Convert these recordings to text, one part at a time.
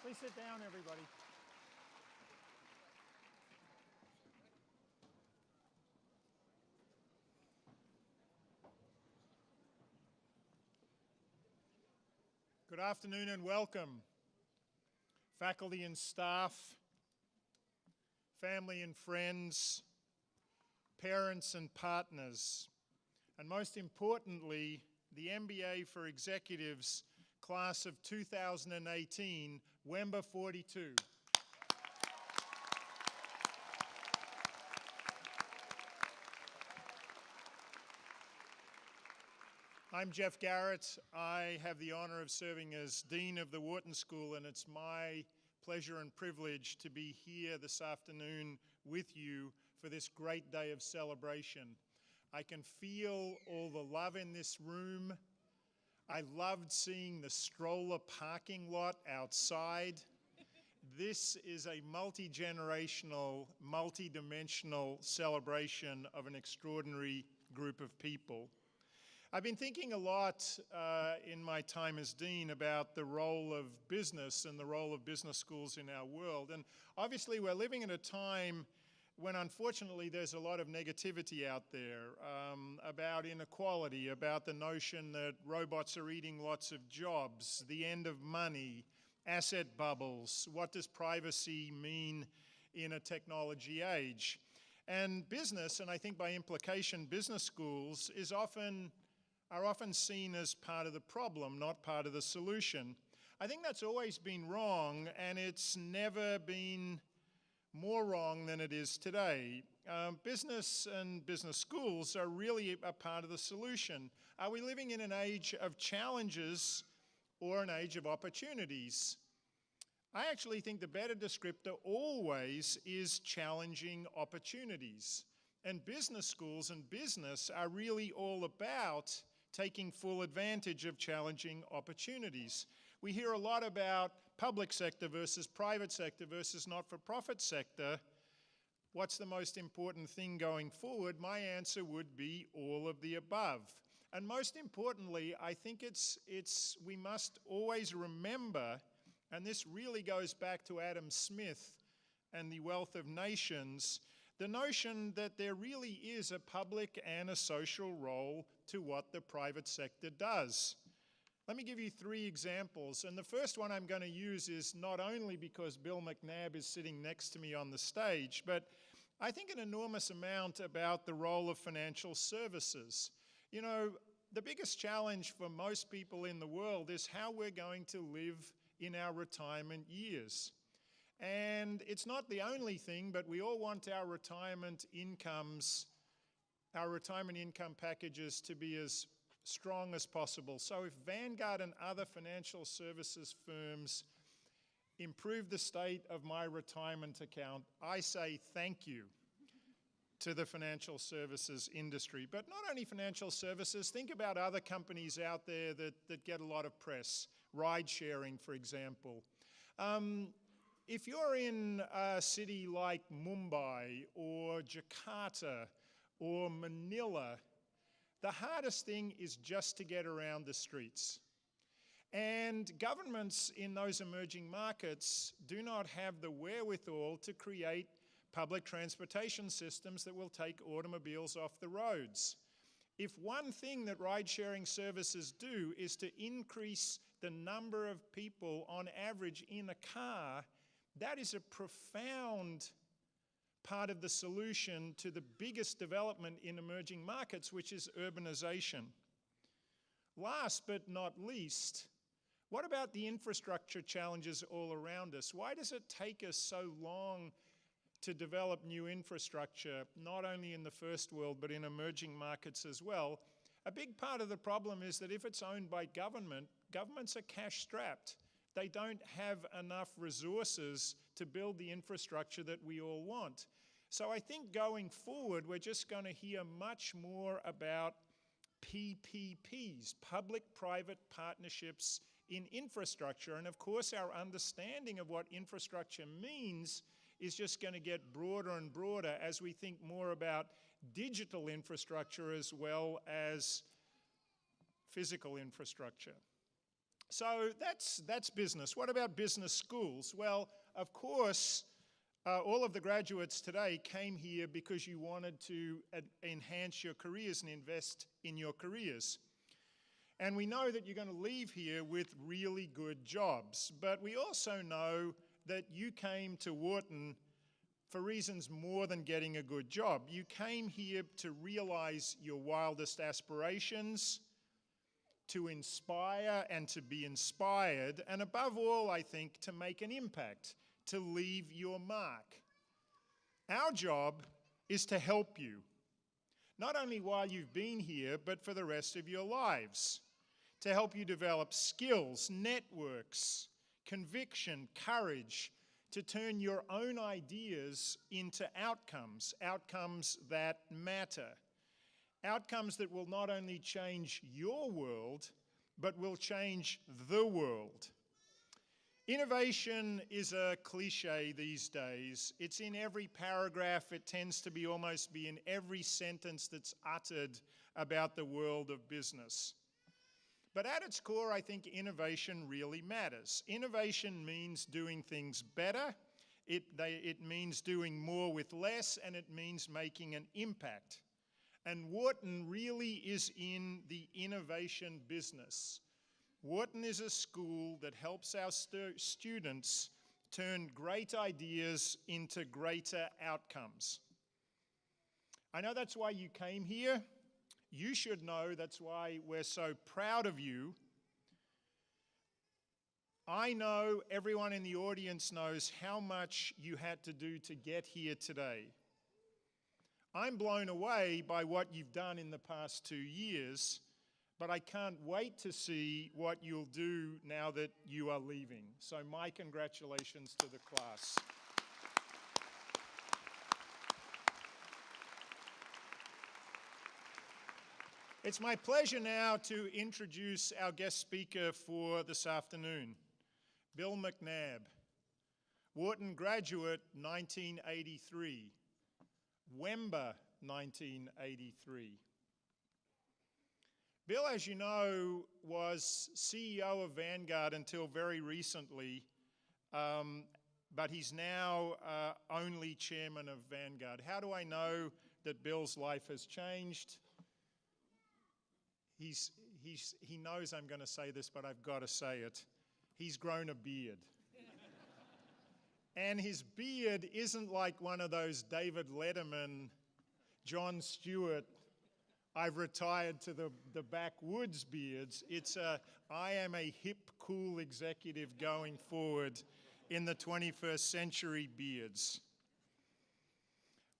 Please sit down, everybody. Good afternoon and welcome, faculty and staff, family and friends, parents and partners, and most importantly, the MBA for Executives class of 2018, WMBA 42. I'm Jeff Garrett. I have the honor of serving as Dean of the Wharton School, and it's my pleasure and privilege to be here this afternoon with you for this great day of celebration. I can feel all the love in this room. I loved seeing the stroller parking lot outside. This is a multi-generational, multi-dimensional celebration of an extraordinary group of people. I've been thinking a lot in my time as Dean about the role of business and the role of business schools in our world. And obviously we're living in a time when unfortunately there's a lot of negativity out there about inequality, about the notion that robots are eating lots of jobs, the end of money, asset bubbles, what does privacy mean in a technology age? And business, and I think by implication business schools, are often seen as part of the problem, not part of the solution. I think that's always been wrong, and it's never been more wrong than it is today. Business and business schools are really a part of the solution. Are we living in an age of challenges or an age of opportunities? I actually think the better descriptor always is challenging opportunities. And business schools and business are really all about taking full advantage of challenging opportunities. We hear a lot about public sector versus private sector versus not-for-profit sector. What's the most important thing going forward? My answer would be all of the above. And most importantly, I think we must always remember, and this really goes back to Adam Smith and the Wealth of Nations, the notion that there really is a public and a social role to what the private sector does. Let me give you 3 examples, and the first one I'm going to use is not only because Bill McNabb is sitting next to me on the stage, but I think an enormous amount about the role of financial services. You know, the biggest challenge for most people in the world is how we're going to live in our retirement years. And it's not the only thing, but we all want our retirement income packages to be as strong as possible. So if Vanguard and other financial services firms improve the state of my retirement account, I say thank you to the financial services industry. But not only financial services, think about other companies out there that get a lot of press. Ride sharing, for example. If you're in a city like Mumbai or Jakarta or Manila, the hardest thing is just to get around the streets. And governments in those emerging markets do not have the wherewithal to create public transportation systems that will take automobiles off the roads. If one thing that ride-sharing services do is to increase the number of people on average in a car, that is a profound part of the solution to the biggest development in emerging markets, which is urbanization. Last but not least, what about the infrastructure challenges all around us? Why does it take us so long to develop new infrastructure, not only in the first world, but in emerging markets as well? A big part of the problem is that if it's owned by governments are cash-strapped. They don't have enough resources to build the infrastructure that we all want. So I think going forward, we're just going to hear much more about PPPs, public-private partnerships in infrastructure. And of course, our understanding of what infrastructure means is just going to get broader and broader as we think more about digital infrastructure as well as physical infrastructure. So that's business. What about business schools? Well, of course, all of the graduates today came here because you wanted to enhance your careers and invest in your careers. And we know that you're going to leave here with really good jobs. But we also know that you came to Wharton for reasons more than getting a good job. You came here to realize your wildest aspirations, to inspire and to be inspired, and above all, I think, to make an impact, to leave your mark. Our job is to help you, not only while you've been here, but for the rest of your lives, to help you develop skills, networks, conviction, courage, to turn your own ideas into outcomes, outcomes that matter. Outcomes that will not only change your world, but will change the world. Innovation is a cliche these days. It's in every paragraph. It tends to be almost be in every sentence that's uttered about the world of business. But at its core, I think innovation really matters. Innovation means doing things better. It means doing more with less, and it means making an impact. And Wharton really is in the innovation business. Wharton is a school that helps our students turn great ideas into greater outcomes. I know that's why you came here. You should know that's why we're so proud of you. I know everyone in the audience knows how much you had to do to get here today. I'm blown away by what you've done in the past 2 years, but I can't wait to see what you'll do now that you are leaving. So my congratulations to the class. It's my pleasure now to introduce our guest speaker for this afternoon, Bill McNabb, Wharton graduate 1983. Wemba 1983. Bill, as you know, was CEO of Vanguard until very recently, but he's now only chairman of Vanguard. How do I know that Bill's life has changed? He knows I'm going to say this, but I've got to say it. He's grown a beard. And his beard isn't like one of those David Letterman, Jon Stewart, I've retired to the backwoods beards. It's I am a hip, cool executive going forward in the 21st century beards.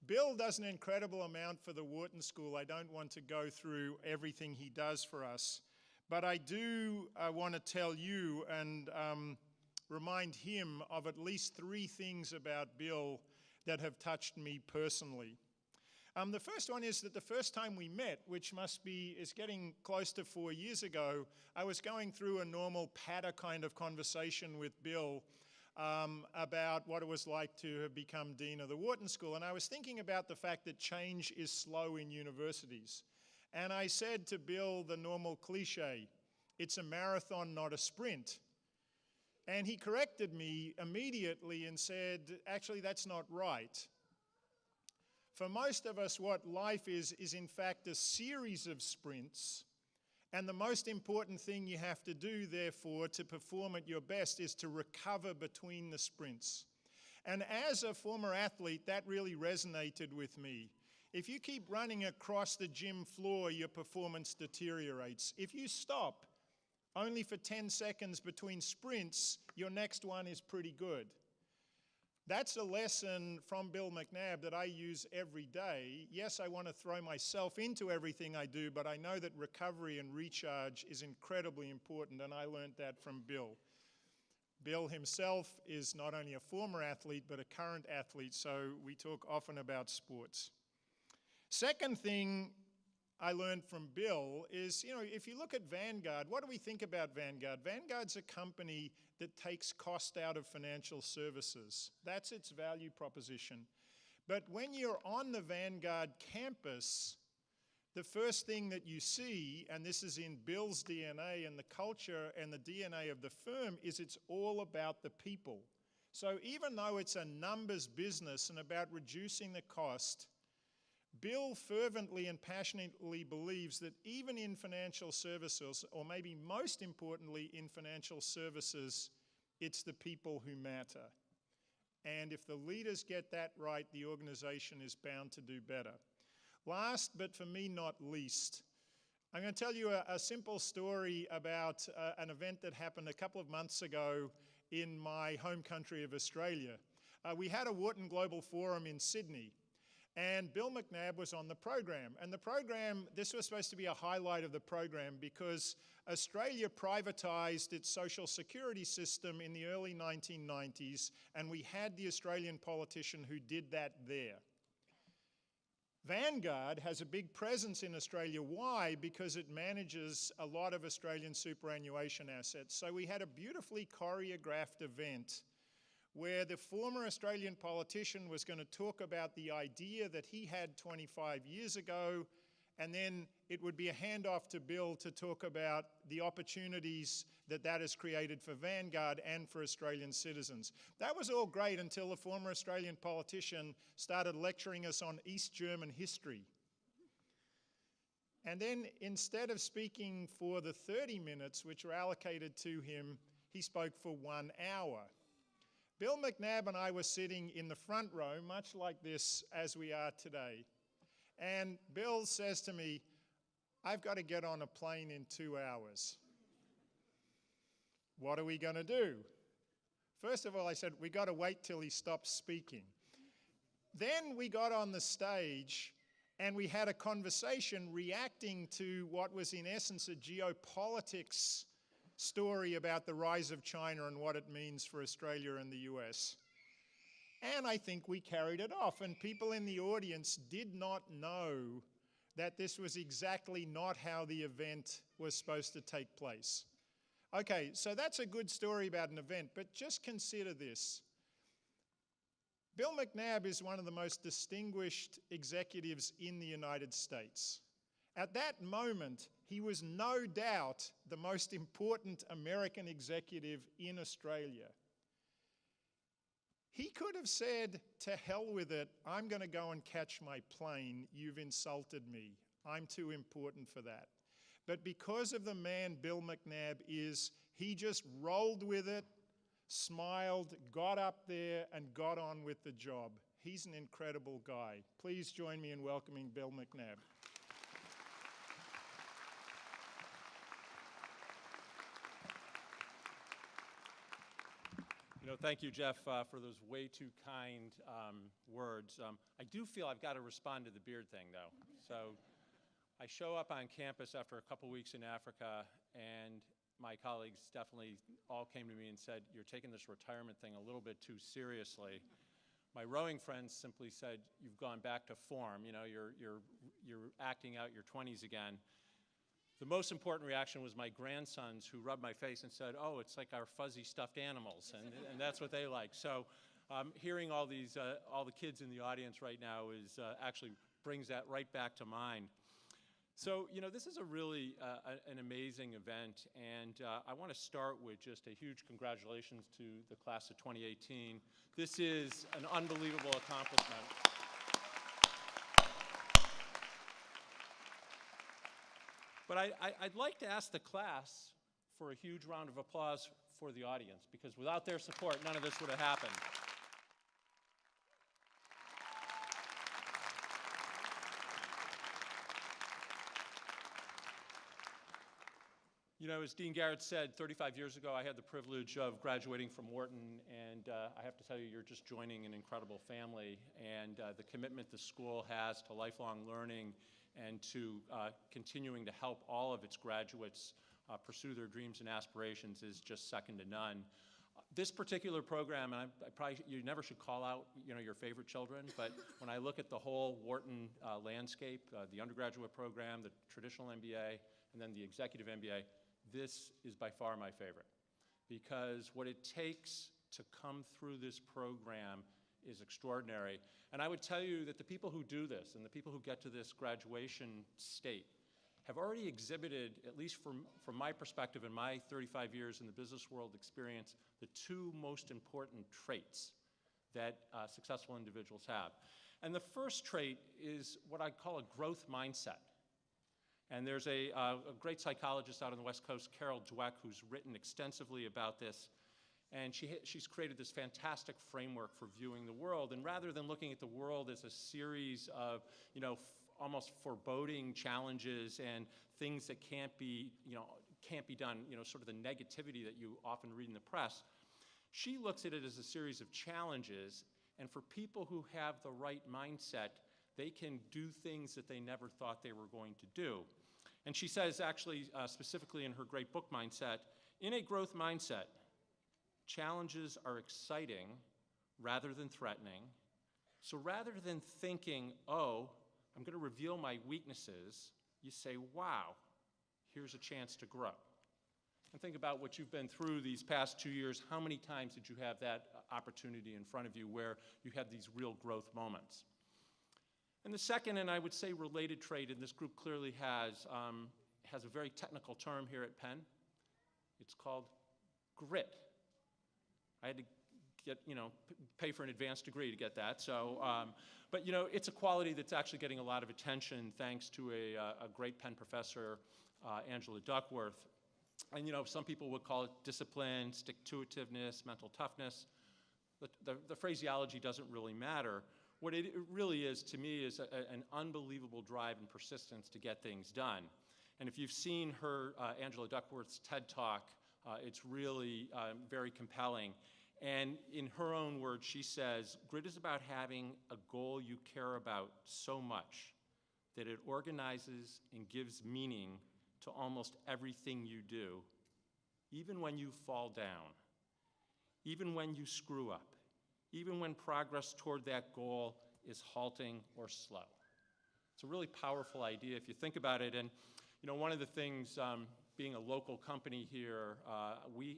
Bill does an incredible amount for the Wharton School. I don't want to go through everything he does for us, but I do want to tell you and remind him of at least 3 things about Bill that have touched me personally. The first one is that the first time we met, which is getting close to 4 years ago, I was going through a normal patter kind of conversation with Bill about what it was like to have become Dean of the Wharton School. And I was thinking about the fact that change is slow in universities. And I said to Bill the normal cliche, it's a marathon, not a sprint. And he corrected me immediately and said, actually, that's not right. For most of us, what life is in fact a series of sprints. And the most important thing you have to do, therefore, to perform at your best is to recover between the sprints. And as a former athlete, that really resonated with me. If you keep running across the gym floor, your performance deteriorates. If you stop only for 10 seconds between sprints, your next one is pretty good. That's a lesson from Bill McNabb that I use every day. Yes, I want to throw myself into everything I do, but I know that recovery and recharge is incredibly important, and I learned that from Bill. Bill himself is not only a former athlete, but a current athlete, so we talk often about sports. Second thing I learned from Bill is, if you look at Vanguard, what do we think about Vanguard? Vanguard's a company that takes cost out of financial services. That's its value proposition. But when you're on the Vanguard campus, the first thing that you see, and this is in Bill's DNA and the culture and the DNA of the firm, is it's all about the people. So even though it's a numbers business and about reducing the cost, Bill fervently and passionately believes that even in financial services, or maybe most importantly in financial services, it's the people who matter. And if the leaders get that right, the organization is bound to do better. Last, but for me not least, I'm going to tell you a simple story about an event that happened a couple of months ago in my home country of Australia. We had a Wharton Global Forum in Sydney, and Bill McNabb was on the program. And the program, this was supposed to be a highlight of the program because Australia privatized its social security system in the early 1990s, and we had the Australian politician who did that there. Vanguard has a big presence in Australia. Why? Because it manages a lot of Australian superannuation assets. So we had a beautifully choreographed event where the former Australian politician was going to talk about the idea that he had 25 years ago, and then it would be a handoff to Bill to talk about the opportunities that that has created for Vanguard and for Australian citizens. That was all great until the former Australian politician started lecturing us on East German history. And then instead of speaking for the 30 minutes which were allocated to him, he spoke for 1 hour. Bill McNabb and I were sitting in the front row, much like this as we are today. And Bill says to me, "I've got to get on a plane in 2 hours. What are we going to do?" First of all, I said, we got to wait till he stops speaking. Then we got on the stage and we had a conversation reacting to what was in essence a geopolitics story about the rise of China and what it means for Australia and the US. And I think we carried it off, and people in the audience did not know that this was exactly not how the event was supposed to take place. Okay, so that's a good story about an event, but just consider this. Bill McNabb is one of the most distinguished executives in the United States. At that moment, he was no doubt the most important American executive in Australia. He could have said, "To hell with it, I'm going to go and catch my plane. You've insulted me. I'm too important for that." But because of the man Bill McNabb is, he just rolled with it, smiled, got up there, and got on with the job. He's an incredible guy. Please join me in welcoming Bill McNabb. Thank you, Jeff, for those way too kind words. I do feel I've got to respond to the beard thing, though. So I show up on campus after a couple weeks in Africa, and my colleagues definitely all came to me and said, "You're taking this retirement thing a little bit too seriously." My rowing friends simply said, "You've gone back to form. You're acting out your 20s again." The most important reaction was my grandsons, who rubbed my face and said, "Oh, it's like our fuzzy stuffed animals," and that's what they like. So hearing all the kids in the audience right now actually brings that right back to mind. So this is a really an amazing event, and I want to start with just a huge congratulations to the class of 2018. This is an unbelievable accomplishment. But I'd like to ask the class for a huge round of applause for the audience, because without their support, none of this would have happened. As Dean Garrett said, 35 years ago, I had the privilege of graduating from Wharton, and I have to tell you, you're just joining an incredible family, and the commitment the school has to lifelong learning and to continuing to help all of its graduates pursue their dreams and aspirations is just second to none. This particular program, and you never should call out your favorite children, but when I look at the whole Wharton landscape, the undergraduate program, the traditional MBA, and then the executive MBA, this is by far my favorite, because what it takes to come through this program is extraordinary. And I would tell you that the people who do this and the people who get to this graduation state have already exhibited, at least from my perspective and my 35 years in the business world experience, the two most important traits that successful individuals have. And the first trait is what I call a growth mindset. And there's a great psychologist out on the West Coast, Carol Dweck, who's written extensively about this. And she's created this fantastic framework for viewing the world. And rather than looking at the world as a series of, almost foreboding challenges and things that can't be done, sort of the negativity that you often read in the press, she looks at it as a series of challenges. And for people who have the right mindset, they can do things that they never thought they were going to do. And she says, actually, specifically in her great book, Mindset, in a growth mindset, challenges are exciting rather than threatening. So rather than thinking, oh, I'm going to reveal my weaknesses, you say, wow, here's a chance to grow. And think about what you've been through these past 2 years. How many times did you have that opportunity in front of you where you had these real growth moments? And the second, and I would say related trait, and this group clearly has a very technical term here at Penn. It's called grit. I had to get, pay for an advanced degree to get that. So, but it's a quality that's actually getting a lot of attention thanks to a great Penn professor, Angela Duckworth. And some people would call it discipline, stick-to-itiveness, mental toughness. The phraseology doesn't really matter. What it really is, to me, is an unbelievable drive and persistence to get things done. And if you've seen her, Angela Duckworth's TED Talk, it's really very compelling. And in her own words, she says, grit is about having a goal you care about so much that it organizes and gives meaning to almost everything you do, even when you fall down, even when you screw up, even when progress toward that goal is halting or slow. It's a really powerful idea if you think about it. And one of the things, being a local company here,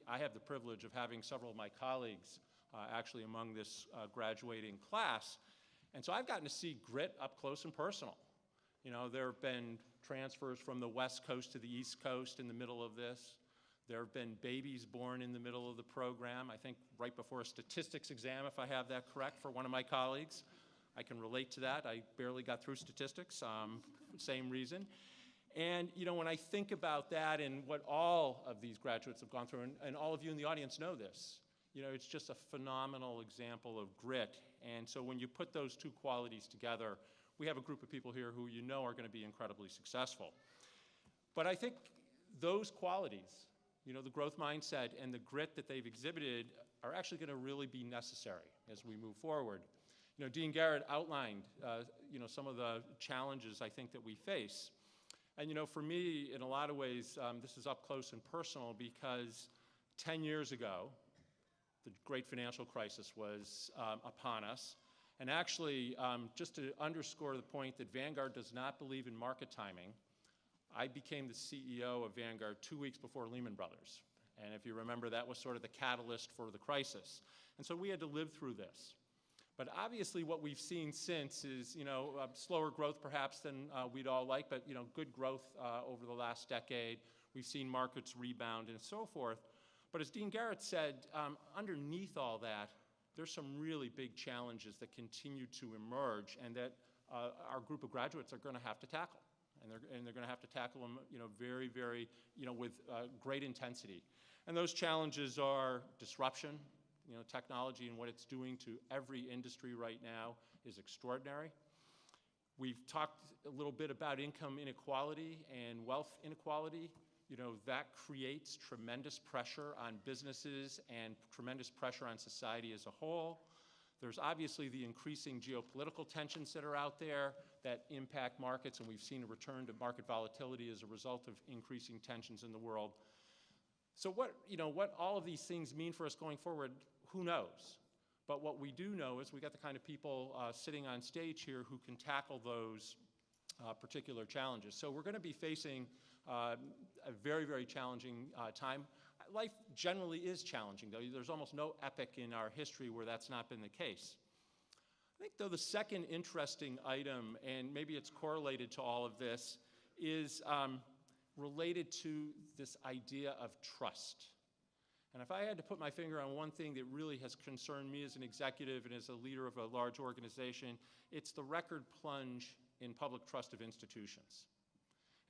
I have the privilege of having several of my colleagues actually among this graduating class. And so I've gotten to see grit up close and personal. There have been transfers from the West Coast to the East Coast in the middle of this. There have been babies born in the middle of the program, I think right before a statistics exam, if I have that correct, for one of my colleagues. I can relate to that. I barely got through statistics, same reason. And when I think about that and what all of these graduates have gone through, and all of you in the audience know this, it's just a phenomenal example of grit. And so when you put those two qualities together, we have a group of people here who are going to be incredibly successful. But I think those qualities, the growth mindset and the grit that they've exhibited are actually going to really be necessary as we move forward. Dean Garrett outlined, some of the challenges I think that we face. And for me, in a lot of ways, this is up close and personal because 10 years ago, the great financial crisis was upon us. And actually, just to underscore the point that Vanguard does not believe in market timing, I became the CEO of Vanguard 2 weeks before Lehman Brothers. And if you remember, that was sort of the catalyst for the crisis. And so we had to live through this. But obviously what we've seen since is, slower growth perhaps than we'd all like, but, good growth over the last decade. We've seen markets rebound and so forth. But as Dean Garrett said, underneath all that, there's some really big challenges that continue to emerge and that our group of graduates are going to have to tackle. And they're going to have to tackle them, very, very, with great intensity. And those challenges are disruption. Technology and what it's doing to every industry right now is extraordinary. We've talked a little bit about income inequality and wealth inequality. That creates tremendous pressure on businesses and tremendous pressure on society as a whole. There's obviously the increasing geopolitical tensions that are out there that impact markets, and we've seen a return to market volatility as a result of increasing tensions in the world. So what all of these things mean for us going forward, who knows? But what we do know is we got the kind of people sitting on stage here who can tackle those particular challenges. So we're going to be facing a very, very challenging time. Life generally is challenging, though. There's almost no epoch in our history where that's not been the case. I think, though, the second interesting item, and maybe it's correlated to all of this, is related to this idea of trust. And if I had to put my finger on one thing that really has concerned me as an executive and as a leader of a large organization, it's the record plunge in public trust of institutions.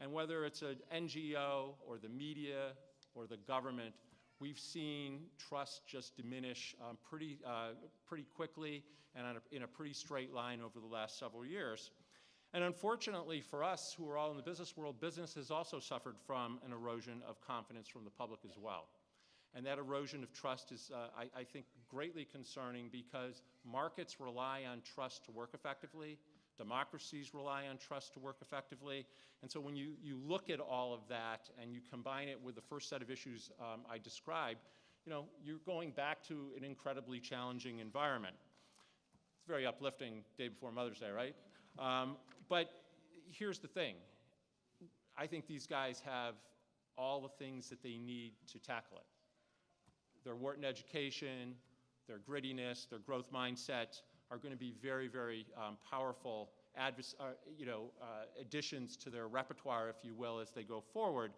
And whether it's an NGO or the media or the government, we've seen trust just diminish pretty quickly and in a pretty straight line over the last several years. And unfortunately for us who are all in the business world, business has also suffered from an erosion of confidence from the public as well. And that erosion of trust is, I think, greatly concerning because markets rely on trust to work effectively. Democracies rely on trust to work effectively. And so when you look at all of that and you combine it with the first set of issues I described, you're going back to an incredibly challenging environment. It's very uplifting day before Mother's Day, right? But here's the thing. I think these guys have all the things that they need to tackle it. Their Wharton education, their grittiness, their growth mindset are going to be very, very powerful additions to their repertoire, if you will, as they go forward.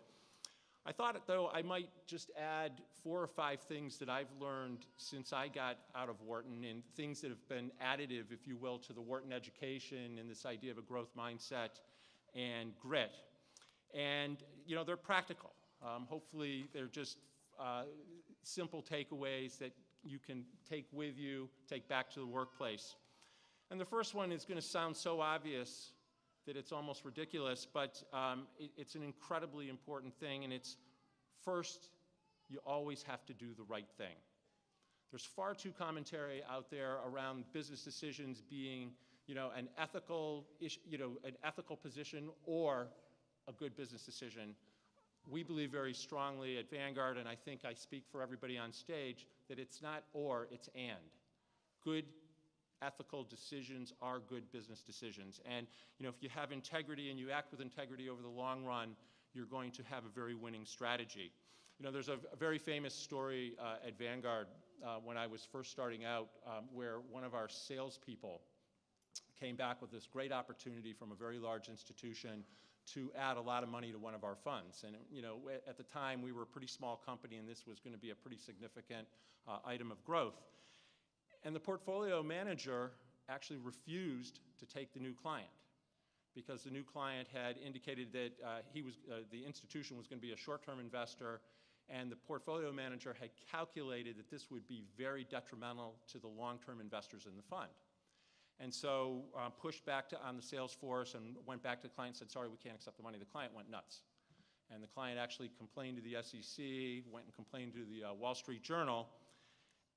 I thought, though, I might just add 4 or 5 things that I've learned since I got out of Wharton and things that have been additive, if you will, to the Wharton education and this idea of a growth mindset and grit. And, they're practical. Hopefully, they're just simple takeaways that you can take with you, take back to the workplace. And the first one is going to sound so obvious that it's almost ridiculous, but it's an incredibly important thing, and it's first, you always have to do the right thing. There's far too commentary out there around business decisions being, an ethical issue, an ethical position or a good business decision. We believe very strongly at Vanguard, and I think I speak for everybody on stage, that it's not or, it's and. Good ethical decisions are good business decisions. And if you have integrity and you act with integrity over the long run, you're going to have a very winning strategy. There's a very famous story at Vanguard when I was first starting out where one of our salespeople came back with this great opportunity from a very large institution to add a lot of money to one of our funds. And at the time, we were a pretty small company, and this was going to be a pretty significant item of growth. And the portfolio manager actually refused to take the new client because the new client had indicated that the institution was going to be a short-term investor, and the portfolio manager had calculated that this would be very detrimental to the long-term investors in the fund. And so pushed back on the sales force and went back to the client and said, sorry, we can't accept the money. The client went nuts. And the client actually complained to the SEC, went and complained to the Wall Street Journal.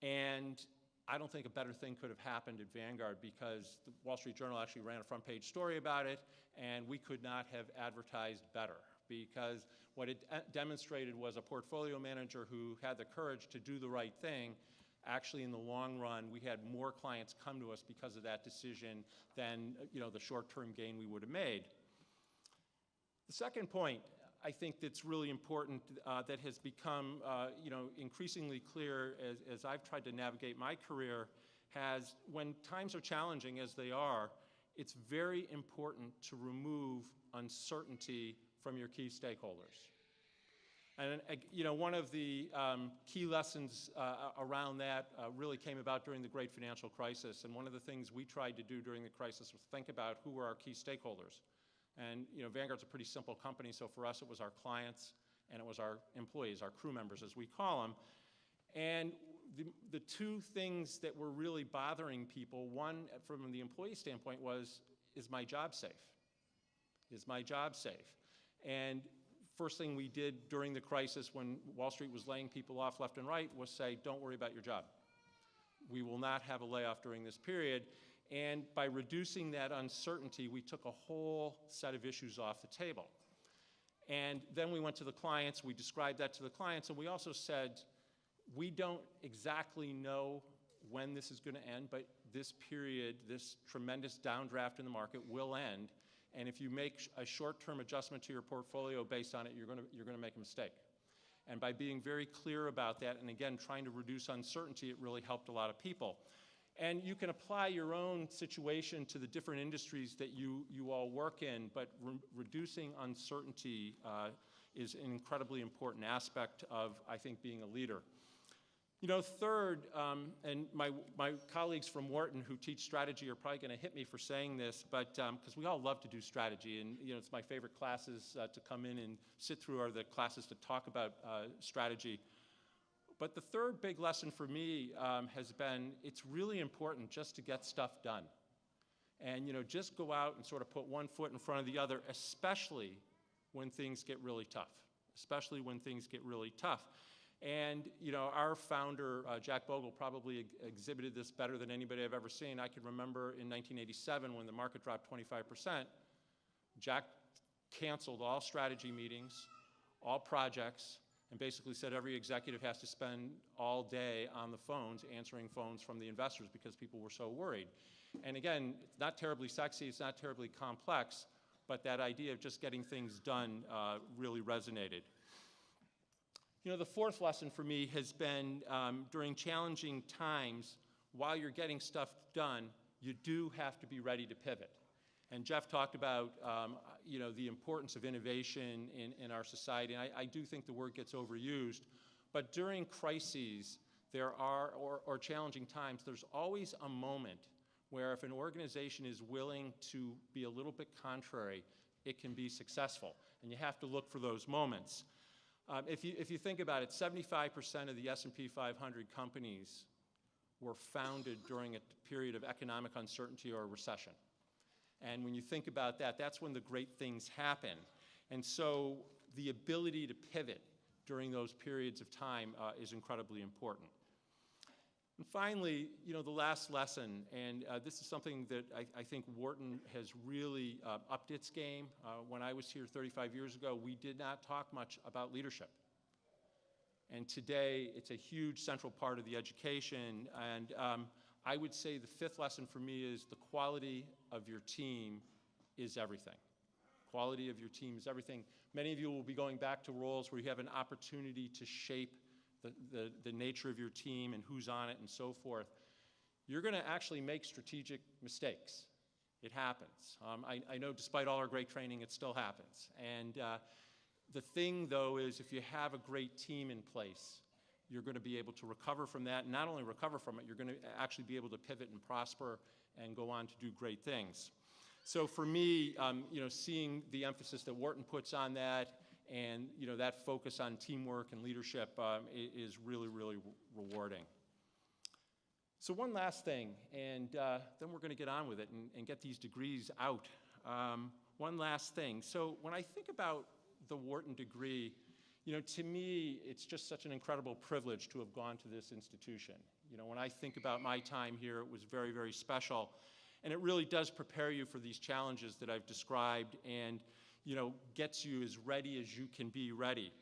And I don't think a better thing could have happened at Vanguard because the Wall Street Journal actually ran a front page story about it, and we could not have advertised better because what it demonstrated was a portfolio manager who had the courage to do the right thing. Actually, in the long run, we had more clients come to us because of that decision than the short-term gain we would have made. The second point, I think that's really important that has become increasingly clear as I've tried to navigate my career when times are challenging as they are, it's very important to remove uncertainty from your key stakeholders. And one of the key lessons around that really came about during the great financial crisis. And one of the things we tried to do during the crisis was think about who were our key stakeholders. And Vanguard's a pretty simple company, so for us it was our clients and it was our employees, our crew members as we call them. And the two things that were really bothering people, one from the employee standpoint was, is my job safe? Is my job safe? And first thing we did during the crisis when Wall Street was laying people off left and right was say, don't worry about your job. We will not have a layoff during this period. And by reducing that uncertainty, we took a whole set of issues off the table. And then we went to the clients, we described that to the clients, and we also said, we don't exactly know when this is going to end, but this period, this tremendous downdraft in the market will end. And if you make a short-term adjustment to your portfolio based on it, you're going to make a mistake. And by being very clear about that, and again, trying to reduce uncertainty, it really helped a lot of people. And you can apply your own situation to the different industries that you all work in, but reducing uncertainty is an incredibly important aspect of, I think, being a leader. You know, third, and my colleagues from Wharton who teach strategy are probably going to hit me for saying this, but because we all love to do strategy, and you know, it's my favorite classes to come in and sit through are the classes to talk about strategy. But the third big lesson for me has been it's really important just to get stuff done. And you know, just go out and sort of put one foot in front of the other, especially when things get really tough. Especially when things get really tough. And you know, our founder, Jack Bogle, probably exhibited this better than anybody I've ever seen. I can remember in 1987 when the market dropped 25%, Jack canceled all strategy meetings, all projects, and basically said every executive has to spend all day on the phones answering phones from the investors because people were so worried. And again, it's not terribly sexy, it's not terribly complex, but that idea of just getting things done really resonated. You know, the fourth lesson for me has been during challenging times, while you're getting stuff done, you do have to be ready to pivot. And Jeff talked about you know, the importance of innovation in our society. And I do think the word gets overused. But during crises, or challenging times, there's always a moment where if an organization is willing to be a little bit contrary, it can be successful. And you have to look for those moments. If you think about it, 75% of the S&P 500 companies were founded during a period of economic uncertainty or recession. And when you think about that, that's when the great things happen. And so the ability to pivot during those periods of time is incredibly important. And finally, you know, the last lesson, and this is something that I think Wharton has really upped its game. When I was here 35 years ago, we did not talk much about leadership. And today, it's a huge central part of the education. And I would say the fifth lesson for me is the quality of your team is everything. Quality of your team is everything. Many of you will be going back to roles where you have an opportunity to shape the nature of your team and who's on it and so forth. You're going to actually make strategic mistakes. It happens. I know despite all our great training, it still happens. And the thing, though, is if you have a great team in place, you're going to be able to recover from that. And not only recover from it, you're going to actually be able to pivot and prosper and go on to do great things. So for me, you know, seeing the emphasis that Wharton puts on that and, you know, that focus on teamwork and leadership is really, really rewarding. So one last thing, and then we're going to get on with it and get these degrees out. One last thing. So when I think about the Wharton degree, you know, to me, it's just such an incredible privilege to have gone to this institution. You know, when I think about my time here, it was very, very special. And it really does prepare you for these challenges that I've described and, you know, gets you as ready as you can be ready.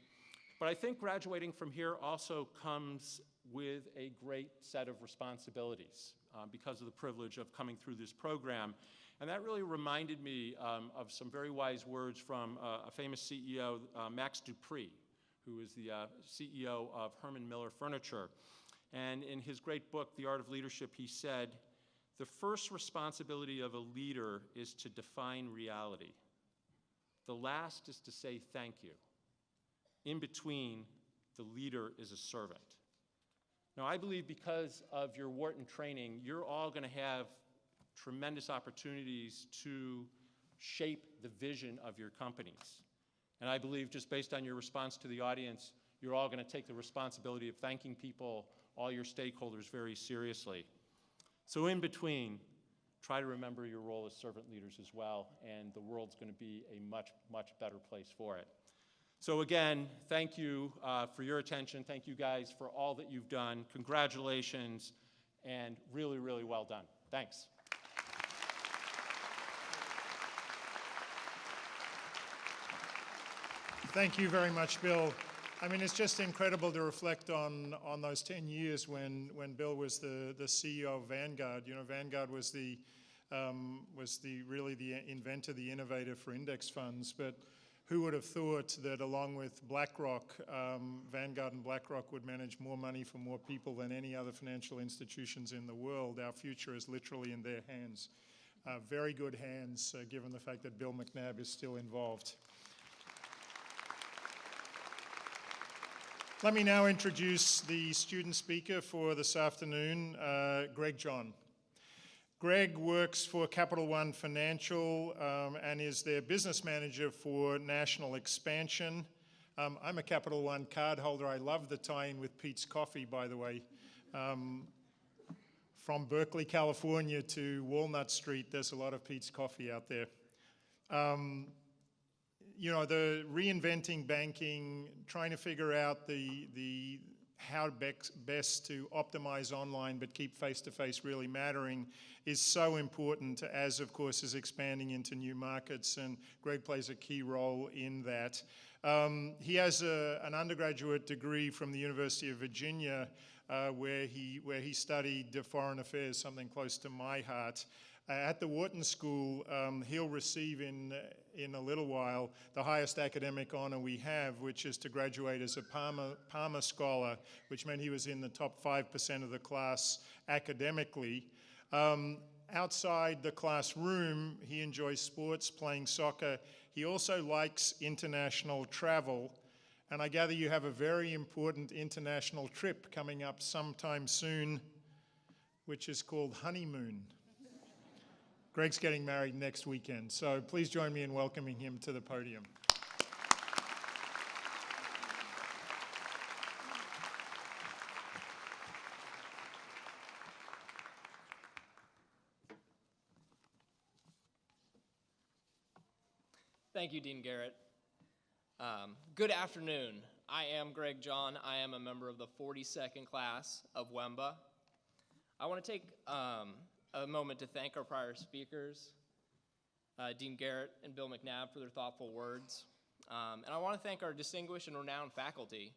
But I think graduating from here also comes with a great set of responsibilities because of the privilege of coming through this program. And that really reminded me of some very wise words from a famous CEO, Max Dupree, who is the CEO of Herman Miller Furniture. And in his great book, The Art of Leadership, he said, "The first responsibility of a leader is to define reality. The last is to say thank you. In between, the leader is a servant." Now, I believe because of your Wharton training, you're all going to have tremendous opportunities to shape the vision of your companies. And I believe just based on your response to the audience, you're all going to take the responsibility of thanking people, all your stakeholders, very seriously. So in between, try to remember your role as servant leaders as well, and the world's going to be a much, much better place for it. So again, thank you for your attention. Thank you guys for all that you've done. Congratulations, and really, really well done. Thanks. Thank you very much, Bill. I mean, it's just incredible to reflect on those 10 years when Bill was the CEO of Vanguard. You know, Vanguard was really the inventor, the innovator for index funds. But who would have thought that along with BlackRock, Vanguard and BlackRock would manage more money for more people than any other financial institutions in the world. Our future is literally in their hands. Very good hands, given the fact that Bill McNabb is still involved. Let me now introduce the student speaker for this afternoon, Greg John. Greg works for Capital One Financial and is their business manager for national expansion. I'm a Capital One card holder. I love the tie-in with Pete's Coffee, by the way. From Berkeley, California to Walnut Street, there's a lot of Pete's Coffee out there. You know, the reinventing banking, trying to figure out how best to optimize online but keep face-to-face really mattering is so important, as of course is expanding into new markets, and Greg plays a key role in that. He has an undergraduate degree from the University of Virginia where he studied foreign affairs, something close to my heart. At the Wharton School, he'll receive in a little while the highest academic honor we have, which is to graduate as a Palmer Scholar, which meant he was in the top 5% of the class academically. Outside the classroom, he enjoys sports, playing soccer. He also likes international travel. And I gather you have a very important international trip coming up sometime soon, which is called honeymoon. Greg's getting married next weekend, so please join me in welcoming him to the podium. Thank you, Dean Garrett. Good afternoon. I am Greg John. I am a member of the 42nd class of WEMBA. I want to take a moment to thank our prior speakers, Dean Garrett and Bill McNabb, for their thoughtful words. And I want to thank our distinguished and renowned faculty,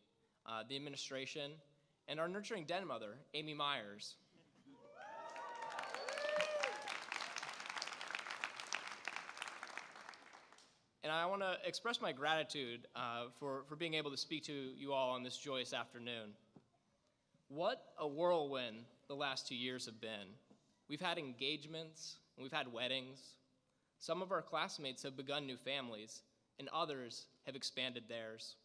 the administration, and our nurturing den mother, Amy Myers. And I want to express my gratitude for being able to speak to you all on this joyous afternoon. What a whirlwind the last 2 years have been. We've had engagements, and we've had weddings. Some of our classmates have begun new families, and others have expanded theirs.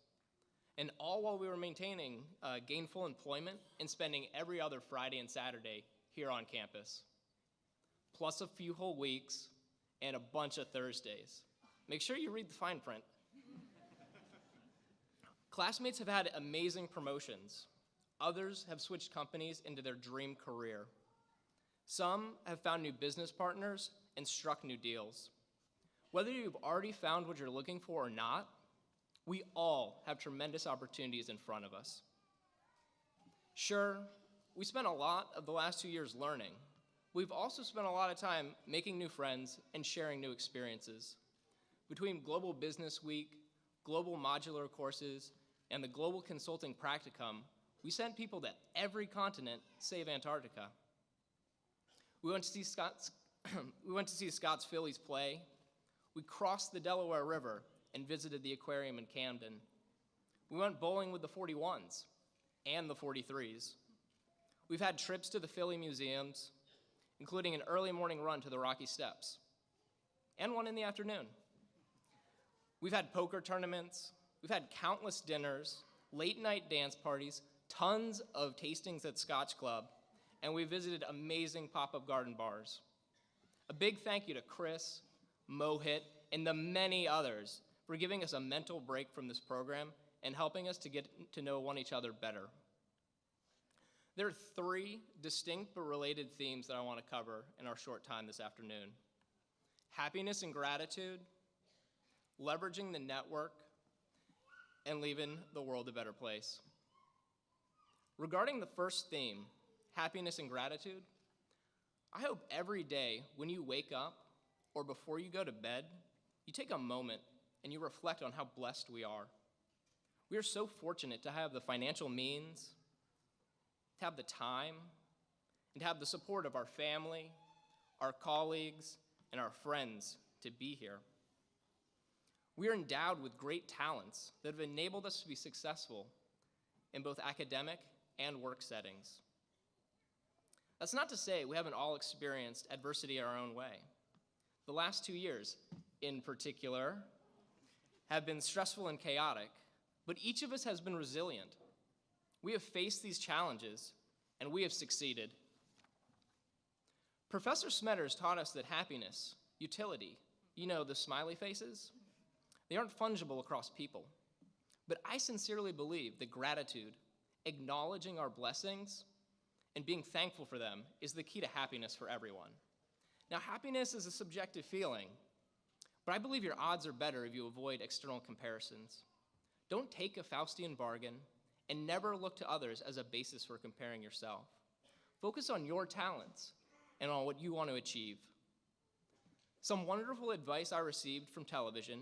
And all while we were maintaining gainful employment and spending every other Friday and Saturday here on campus, plus a few whole weeks and a bunch of Thursdays. Make sure you read the fine print. Classmates have had amazing promotions. Others have switched companies into their dream career. Some have found new business partners and struck new deals. Whether you've already found what you're looking for or not, we all have tremendous opportunities in front of us. Sure, we spent a lot of the last 2 years learning. We've also spent a lot of time making new friends and sharing new experiences. Between Global Business Week, Global Modular courses, and the Global Consulting Practicum, we sent people to every continent save Antarctica. We went to see Scott's Phillies play. We crossed the Delaware River and visited the aquarium in Camden. We went bowling with the 41s and the 43s. We've had trips to the Philly museums, including an early morning run to the Rocky Steps, and one in the afternoon. We've had poker tournaments, we've had countless dinners, late night dance parties, tons of tastings at Scotch Club, and we visited amazing pop-up garden bars. A big thank you to Chris, Mohit, and the many others for giving us a mental break from this program and helping us to get to know each other better. There are 3 distinct but related themes that I want to cover in our short time this afternoon: happiness and gratitude, leveraging the network, and leaving the world a better place. Regarding the first theme, happiness and gratitude, I hope every day when you wake up or before you go to bed, you take a moment and you reflect on how blessed we are. We are so fortunate to have the financial means, to have the time, and to have the support of our family, our colleagues, and our friends to be here. We are endowed with great talents that have enabled us to be successful in both academic and work settings. That's not to say we haven't all experienced adversity our own way. The last 2 years, in particular, have been stressful and chaotic, but each of us has been resilient. We have faced these challenges, and we have succeeded. Professor Smetters taught us that happiness, utility, the smiley faces, they aren't fungible across people. But I sincerely believe that gratitude, acknowledging our blessings, and being thankful for them is the key to happiness for everyone. Now, happiness is a subjective feeling, but I believe your odds are better if you avoid external comparisons. Don't take a Faustian bargain and never look to others as a basis for comparing yourself. Focus on your talents and on what you want to achieve. Some wonderful advice I received from television,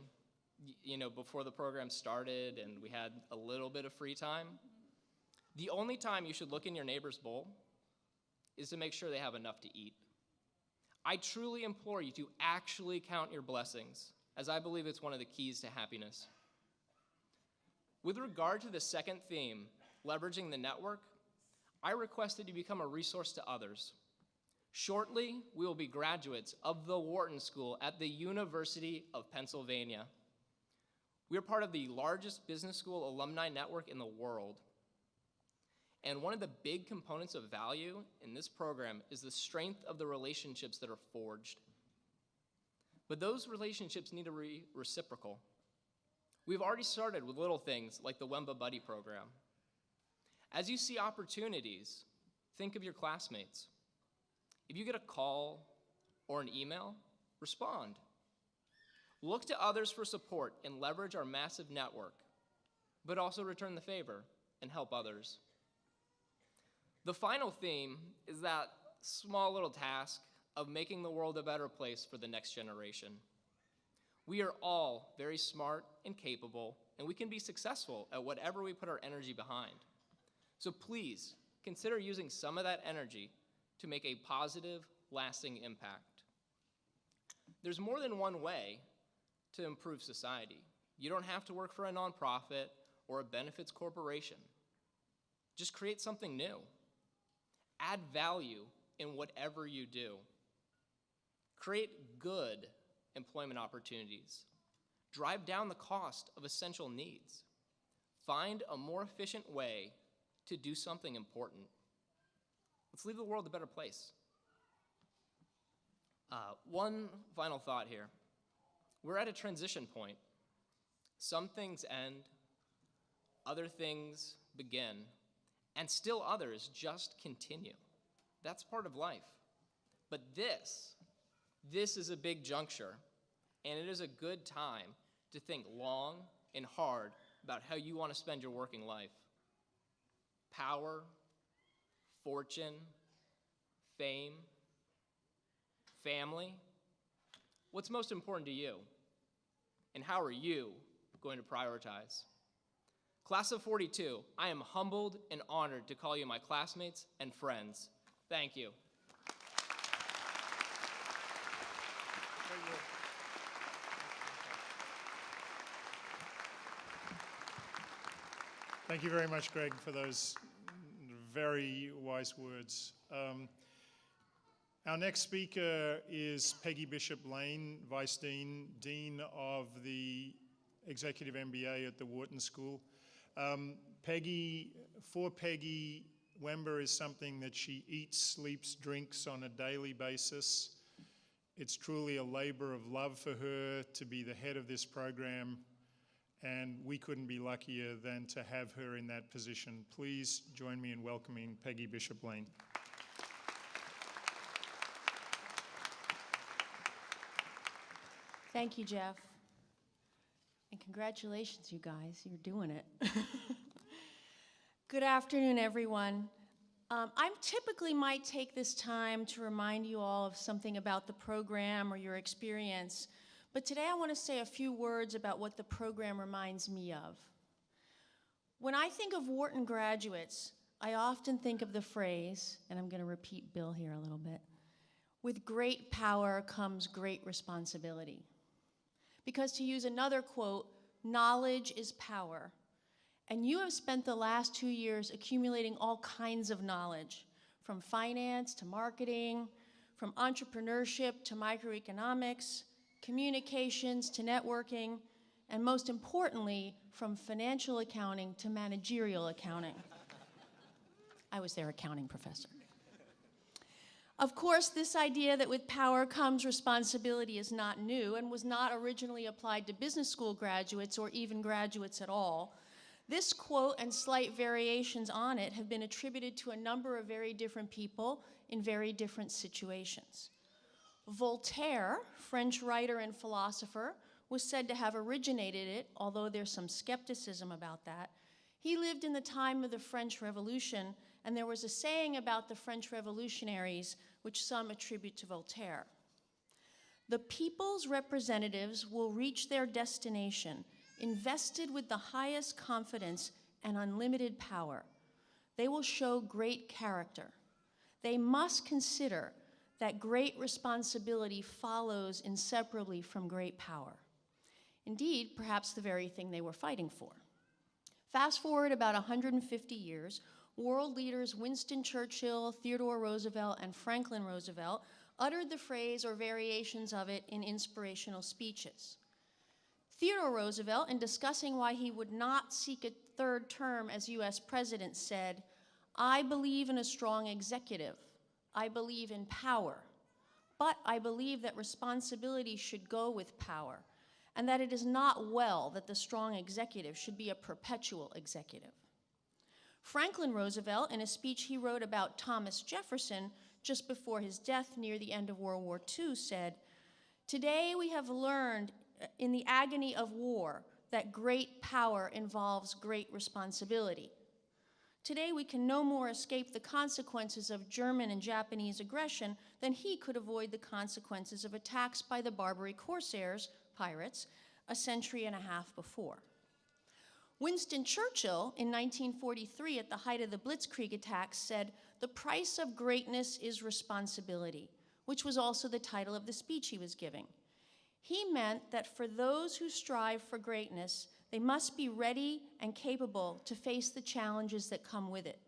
before the program started and we had a little bit of free time. The only time you should look in your neighbor's bowl is to make sure they have enough to eat. I truly implore you to actually count your blessings, as I believe it's one of the keys to happiness. With regard to the second theme, leveraging the network, I request that you become a resource to others. Shortly, we will be graduates of the Wharton School at the University of Pennsylvania. We are part of the largest business school alumni network in the world. And one of the big components of value in this program is the strength of the relationships that are forged. But those relationships need to be reciprocal. We've already started with little things like the Wemba Buddy program. As you see opportunities, think of your classmates. If you get a call or an email, respond. Look to others for support and leverage our massive network, but also return the favor and help others. The final theme is that small little task of making the world a better place for the next generation. We are all very smart and capable, and we can be successful at whatever we put our energy behind. So please, consider using some of that energy to make a positive, lasting impact. There's more than one way to improve society. You don't have to work for a nonprofit or a benefits corporation. Just create something new. Add value in whatever you do. Create good employment opportunities. Drive down the cost of essential needs. Find a more efficient way to do something important. Let's leave the world a better place. One final thought here. We're at a transition point. Some things end, other things begin, and still others just continue. That's part of life. But this is a big juncture, and it is a good time to think long and hard about how you want to spend your working life. Power, fortune, fame, family. What's most important to you? And how are you going to prioritize? Class of 42, I am humbled and honored to call you my classmates and friends. Thank you. Thank you very much, Greg, for those very wise words. Our next speaker is Peggy Bishop-Lane, Vice Dean, Dean of the Executive MBA at the Wharton School. For Peggy, Wemba is something that she eats, sleeps, drinks on a daily basis. It's truly a labor of love for her to be the head of this program, and we couldn't be luckier than to have her in that position. Please join me in welcoming Peggy Bishop-Lane. Thank you, Jeff. And congratulations, you guys. You're doing it. Good afternoon, everyone. I typically might take this time to remind you all of something about the program or your experience, but today I want to say a few words about what the program reminds me of. When I think of Wharton graduates, I often think of the phrase, and I'm going to repeat Bill here a little bit, with great power comes great responsibility. Because to use another quote, knowledge is power. And you have spent the last 2 years accumulating all kinds of knowledge, from finance to marketing, from entrepreneurship to microeconomics, communications to networking, and most importantly, from financial accounting to managerial accounting. I was their accounting professor. Of course, this idea that with power comes responsibility is not new and was not originally applied to business school graduates or even graduates at all. This quote and slight variations on it have been attributed to a number of very different people in very different situations. Voltaire, French writer and philosopher, was said to have originated it, although there's some skepticism about that. He lived in the time of the French Revolution, and there was a saying about the French revolutionaries which some attribute to Voltaire. The people's representatives will reach their destination invested with the highest confidence and unlimited power. They will show great character. They must consider that great responsibility follows inseparably from great power. Indeed, perhaps the very thing they were fighting for. Fast forward about 150 years, world leaders Winston Churchill, Theodore Roosevelt, and Franklin Roosevelt uttered the phrase or variations of it in inspirational speeches. Theodore Roosevelt, in discussing why he would not seek a third term as US president, said, "I believe in a strong executive. I believe in power. But I believe that responsibility should go with power, and that it is not well that the strong executive should be a perpetual executive." Franklin Roosevelt, in a speech he wrote about Thomas Jefferson just before his death near the end of World War II, said, "Today we have learned in the agony of war that great power involves great responsibility. Today we can no more escape the consequences of German and Japanese aggression than he could avoid the consequences of attacks by the Barbary Corsairs, pirates, a century and a half before." Winston Churchill, in 1943, at the height of the Blitzkrieg attacks, said, "The price of greatness is responsibility," which was also the title of the speech he was giving. He meant that for those who strive for greatness, they must be ready and capable to face the challenges that come with it.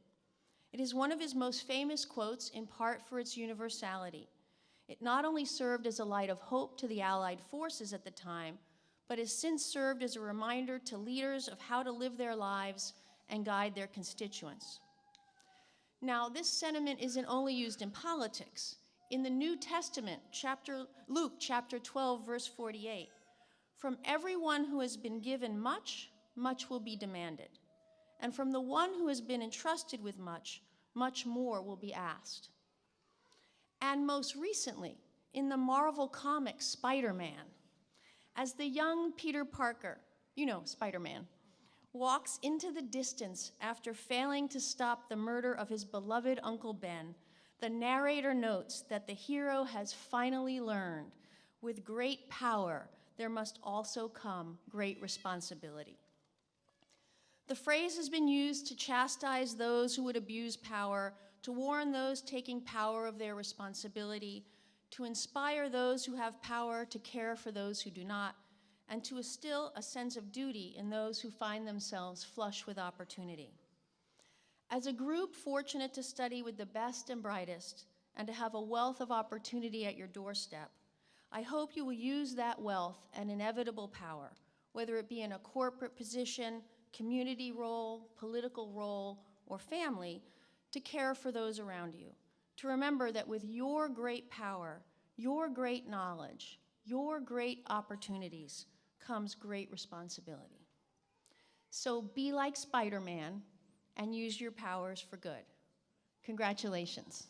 It is one of his most famous quotes, in part for its universality. It not only served as a light of hope to the Allied forces at the time, but has since served as a reminder to leaders of how to live their lives and guide their constituents. Now, this sentiment isn't only used in politics. In the New Testament, Luke chapter 12, verse 48, "From everyone who has been given much, much will be demanded. And from the one who has been entrusted with much, much more will be asked." And most recently, in the Marvel comic Spider-Man, as the young Peter Parker, you know, Spider-Man, walks into the distance after failing to stop the murder of his beloved Uncle Ben, the narrator notes that the hero has finally learned, with great power, there must also come great responsibility. The phrase has been used to chastise those who would abuse power, to warn those taking power of their responsibility, to inspire those who have power to care for those who do not, and to instill a sense of duty in those who find themselves flush with opportunity. As a group fortunate to study with the best and brightest and to have a wealth of opportunity at your doorstep, I hope you will use that wealth and inevitable power, whether it be in a corporate position, community role, political role, or family, to care for those around you. To remember that with your great power, your great knowledge, your great opportunities comes great responsibility. So be like Spider-Man and use your powers for good. Congratulations.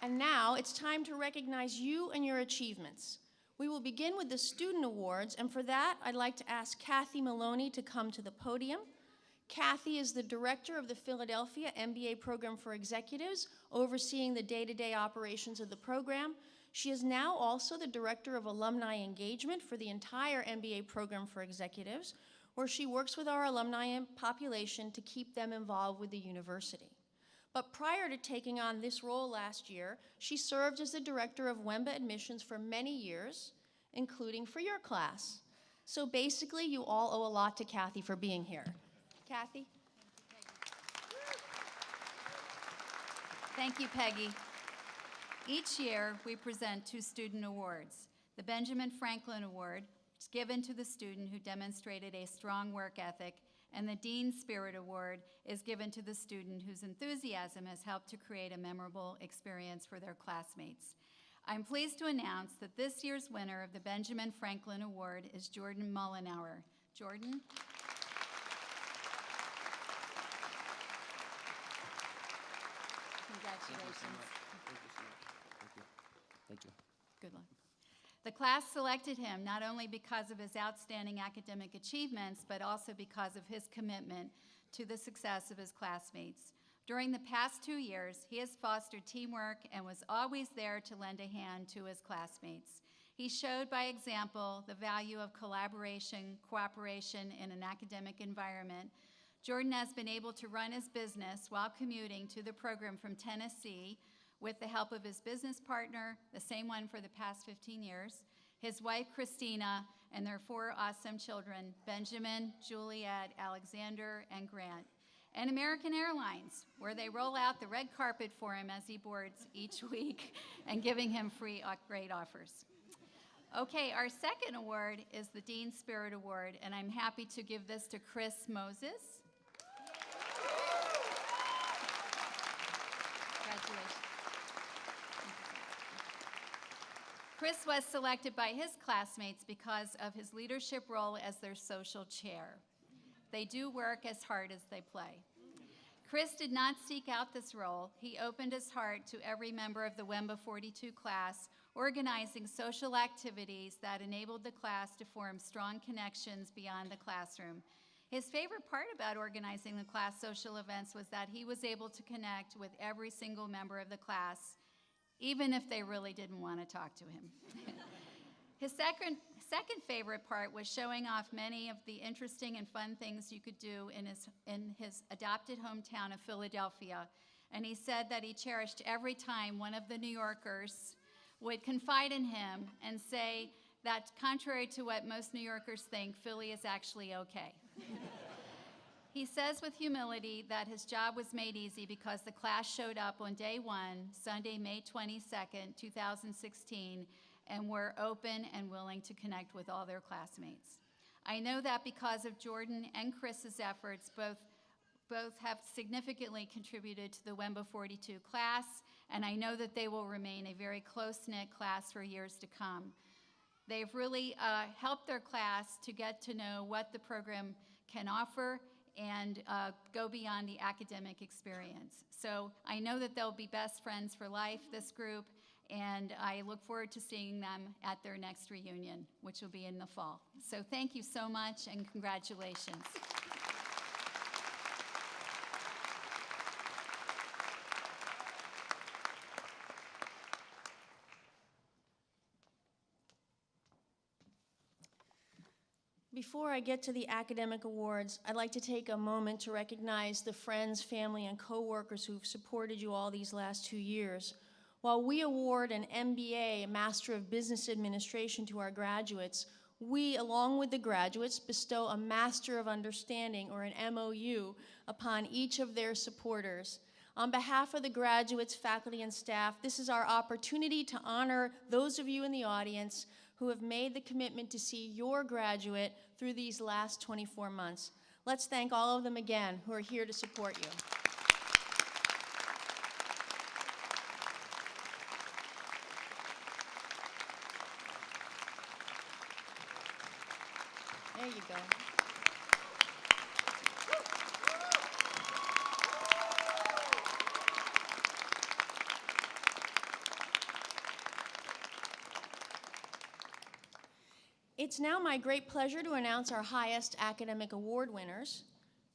And now it's time to recognize you and your achievements. We will begin with the student awards, and for that, I'd like to ask Kathy Maloney to come to the podium. Kathy is the director of the Philadelphia MBA Program for Executives, overseeing the day-to-day operations of the program. She is now also the director of alumni engagement for the entire MBA Program for Executives, where she works with our alumni population to keep them involved with the university. But prior to taking on this role last year, she served as the director of WEMBA admissions for many years, including for your class. So basically, you all owe a lot to Kathy for being here. Kathy? Thank you, Peggy. Each year, we present 2 student awards. The Benjamin Franklin Award is given to the student who demonstrated a strong work ethic, and the Dean Spirit Award is given to the student whose enthusiasm has helped to create a memorable experience for their classmates. I'm pleased to announce that this year's winner of the Benjamin Franklin Award is Jordan Mullenauer. Jordan? Congratulations. Thank you. Good luck. The class selected him not only because of his outstanding academic achievements, but also because of his commitment to the success of his classmates. During the past 2 years, he has fostered teamwork and was always there to lend a hand to his classmates. He showed by example the value of collaboration, cooperation in an academic environment. Jordan has been able to run his business while commuting to the program from Tennessee with the help of his business partner, the same one for the past 15 years, his wife Christina, and their 4 awesome children, Benjamin, Juliet, Alexander, and Grant. And American Airlines, where they roll out the red carpet for him as he boards each week and giving him free great offers. Okay, our second award is the Dean Spirit Award, and I'm happy to give this to Chris Moses. Congratulations. Chris was selected by his classmates because of his leadership role as their social chair. They do work as hard as they play. Chris did not seek out this role. He opened his heart to every member of the WEMBA 42 class, organizing social activities that enabled the class to form strong connections beyond the classroom. His favorite part about organizing the class social events was that he was able to connect with every single member of the class, even if they really didn't want to talk to him. His second favorite part was showing off many of the interesting and fun things you could do in his adopted hometown of Philadelphia. And he said that he cherished every time one of the New Yorkers would confide in him and say that contrary to what most New Yorkers think, Philly is actually okay. He says with humility that his job was made easy because the class showed up on day 1, Sunday, May 22nd, 2016, and were open and willing to connect with all their classmates. I know that because of Jordan and Chris's efforts, both have significantly contributed to the WEMBA 42 class, and I know that they will remain a very close-knit class for years to come. They've really helped their class to get to know what the program can offer and go beyond the academic experience. So I know that they'll be best friends for life, this group, and I look forward to seeing them at their next reunion, which will be in the fall. So thank you so much, and congratulations. Before I get to the academic awards, I'd like to take a moment to recognize the friends, family, and coworkers who've supported you all these last 2 years. While we award an MBA, Master of Business Administration, to our graduates, we, along with the graduates, bestow a Master of Understanding, or an MOU, upon each of their supporters. On behalf of the graduates, faculty, and staff, this is our opportunity to honor those of you in the audience who have made the commitment to see your graduate through these last 24 months. Let's thank all of them again who are here to support you. There you go. It's now my great pleasure to announce our highest academic award winners.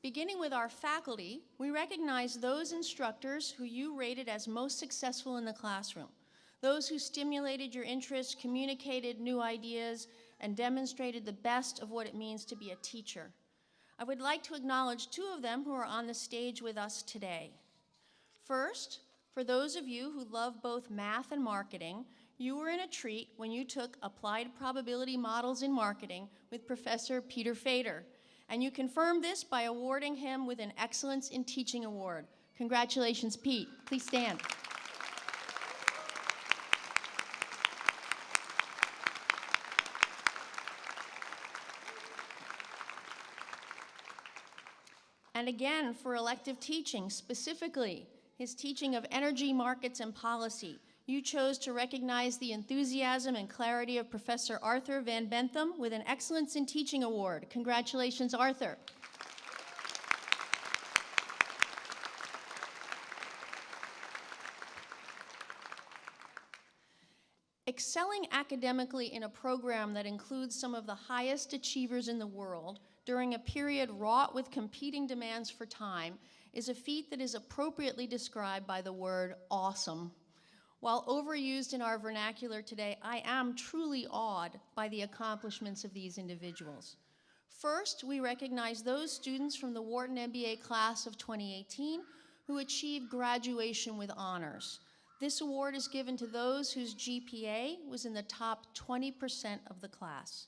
Beginning with our faculty, we recognize those instructors who you rated as most successful in the classroom, those who stimulated your interest, communicated new ideas, and demonstrated the best of what it means to be a teacher. I would like to acknowledge 2 of them who are on the stage with us today. First, for those of you who love both math and marketing, you were in a treat when you took Applied Probability Models in Marketing with Professor Peter Fader, and you confirmed this by awarding him with an Excellence in Teaching Award. Congratulations, Pete. Please stand. And again, for elective teaching, specifically his teaching of energy markets and policy, you chose to recognize the enthusiasm and clarity of Professor Arthur Van Bentham with an Excellence in Teaching Award. Congratulations, Arthur. Excelling academically in a program that includes some of the highest achievers in the world during a period wrought with competing demands for time is a feat that is appropriately described by the word awesome. While overused in our vernacular today, I am truly awed by the accomplishments of these individuals. First, we recognize those students from the Wharton MBA class of 2018 who achieved graduation with honors. This award is given to those whose GPA was in the top 20% of the class.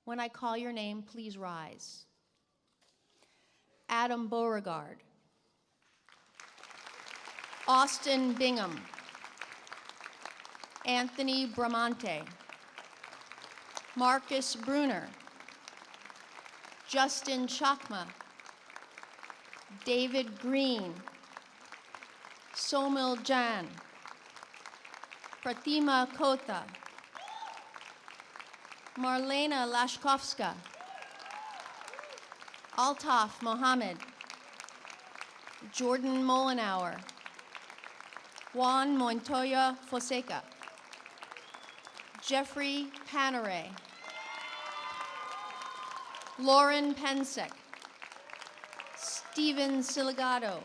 When I call your name, please rise. Adam Beauregard. Austin Bingham. Anthony Bramante. Marcus Bruner. Justin Chakma. David Green. Somil Jan. Pratima Kota. Marlena Lashkovska. Altaf Mohammed. Jordan Molenauer. Juan Montoya Fonseca. Jeffrey Panare. Lauren Pensek. Stephen Siligato.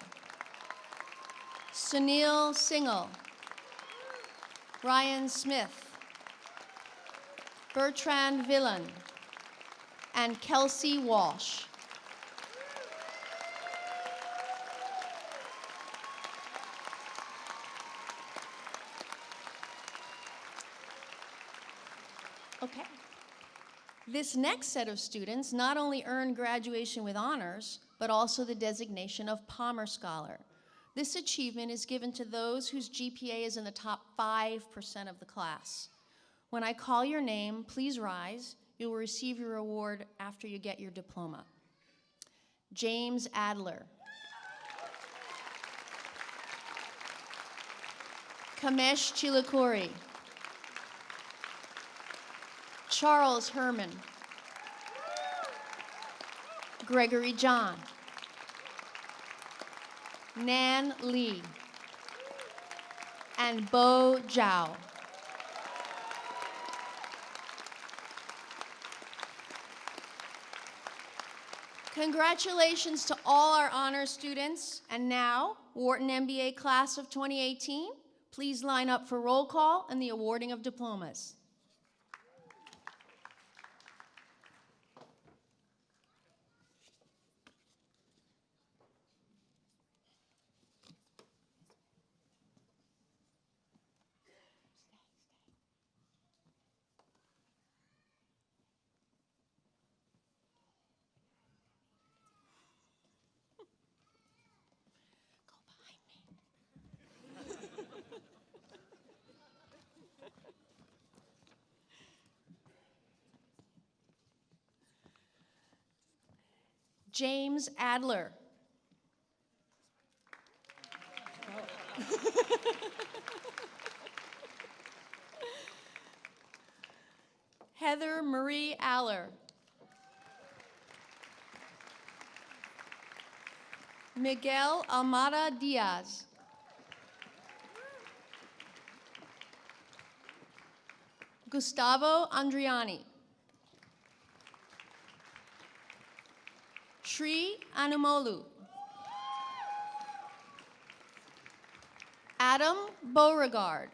Sunil Singhal. Ryan Smith. Bertrand Villan. And Kelsey Walsh. Okay. This next set of students not only earned graduation with honors, but also the designation of Palmer Scholar. This achievement is given to those whose GPA is in the top 5% of the class. When I call your name, please rise. You will receive your award after you get your diploma. James Adler. Kamesh Chilakuri. Charles Herman. Gregory John. Nan Lee. And Bo Zhao. Congratulations to all our honor students. And now, Wharton MBA class of 2018, please line up for roll call and the awarding of diplomas. James Adler. Heather Marie Aller. Miguel Almada Diaz. Gustavo Andriani. Sri Anumolu. Adam Beauregard.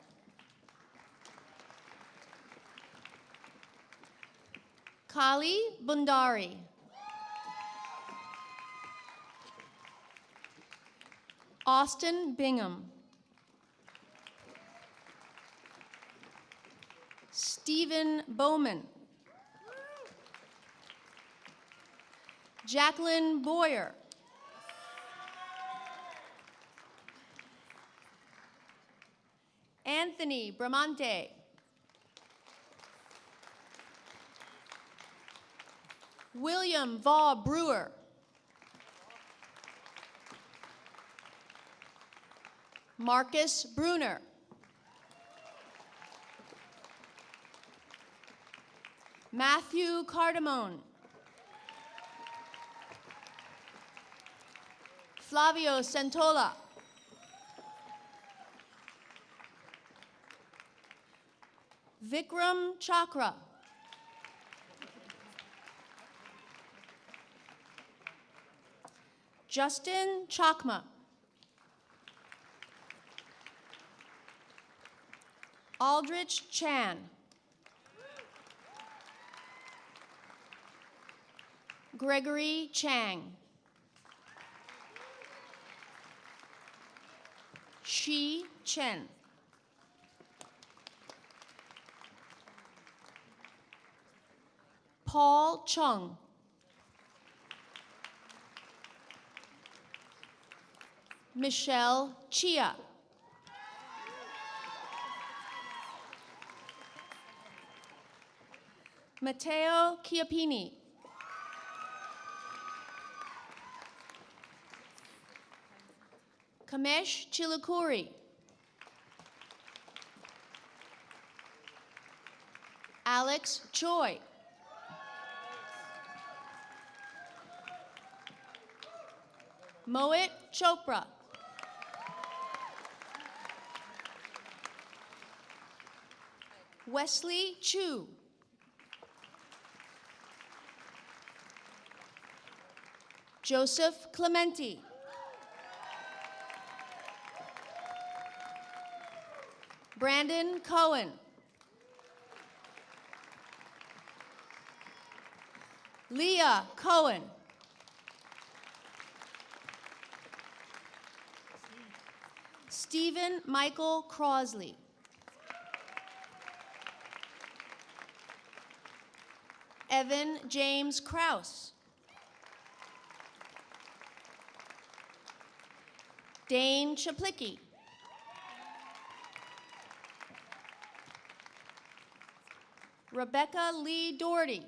Kali Bundari. Austin Bingham. Stephen Bowman. Jacqueline Boyer. Anthony Bramante. William Vaugh Brewer. Marcus Bruner. Matthew Cardamone. Flavio Santola. Vikram Chakra. Justin Chakma. Aldrich Chan. Gregory Chang. Shi Chen. Paul Chung. Michelle Chia. Matteo Chiappini. Kamesh Chilukuri. Alex Choi. Mohit Chopra. Wesley Chu. Joseph Clementi. Brandon Cohen. Leah Cohen. Stephen Michael Crosley. Evan James Kraus. Dane Chaplicki. Rebecca Lee Doherty.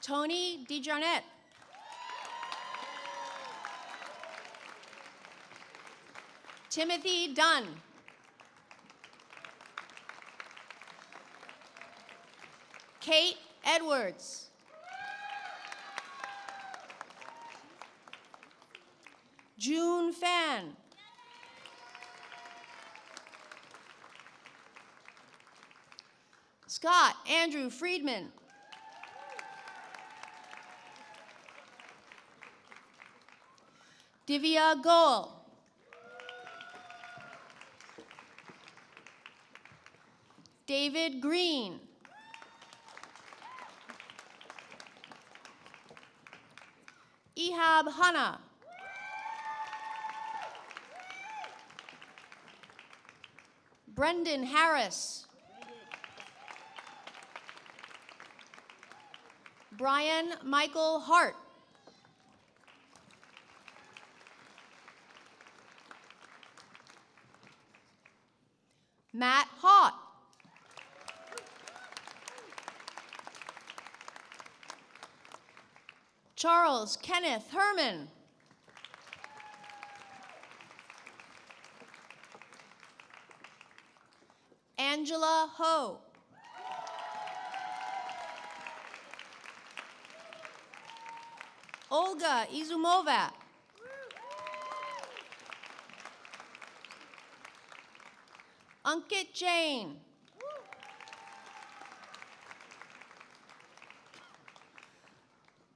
Tony DeJarnette. Timothy Dunn. Kate Edwards. June Fan. Scott Andrew Friedman. Divya Goel. David Green. Ehab Hanna. Brendan Harris. Brian Michael Hart. Matt Haught. Charles Kenneth Herman. Angela Ho. Olga Izumova. Ankit Jain.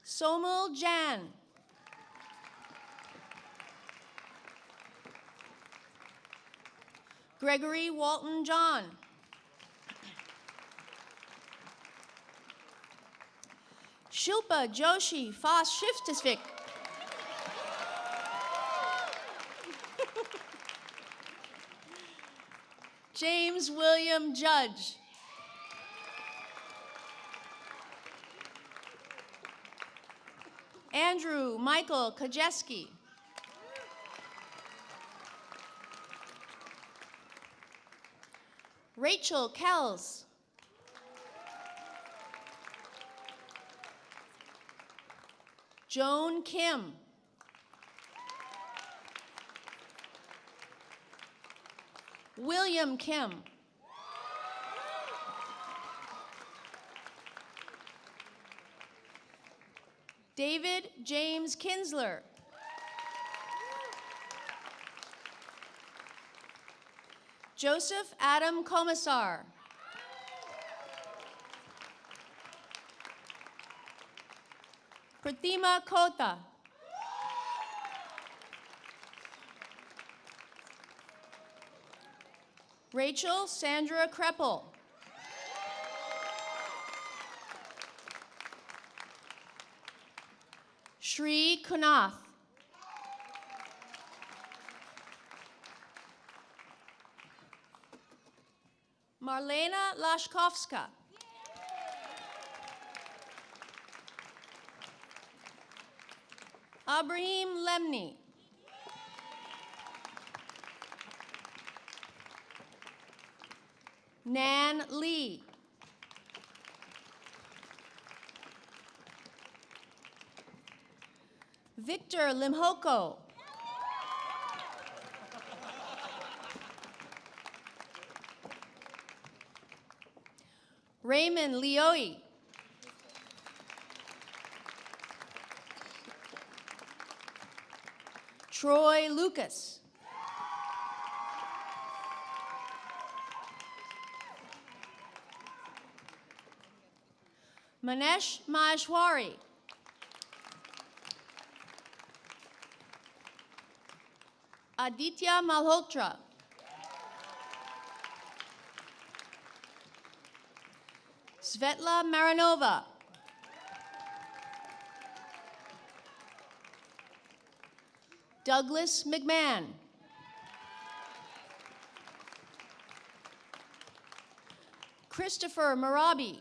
Somal Jan. Gregory Walton John. Shilpa Joshi Fas Shiftisvik. James William Judge. Andrew Michael Kajeski. Rachel Kells. Joan Kim. William Kim. David James Kinsler. Joseph Adam Komisar. Pratima Kota. Rachel Sandra Kreppel. Shri Kunath. Marlena Lashkovska. Abraham Lemny. Nan Lee. Victor Limhoko. Raymond Leoy. Troy Lucas. Manesh Maheshwari. Aditya Malhotra. Svetla Maranova. Douglas McMahon. Christopher Marabi.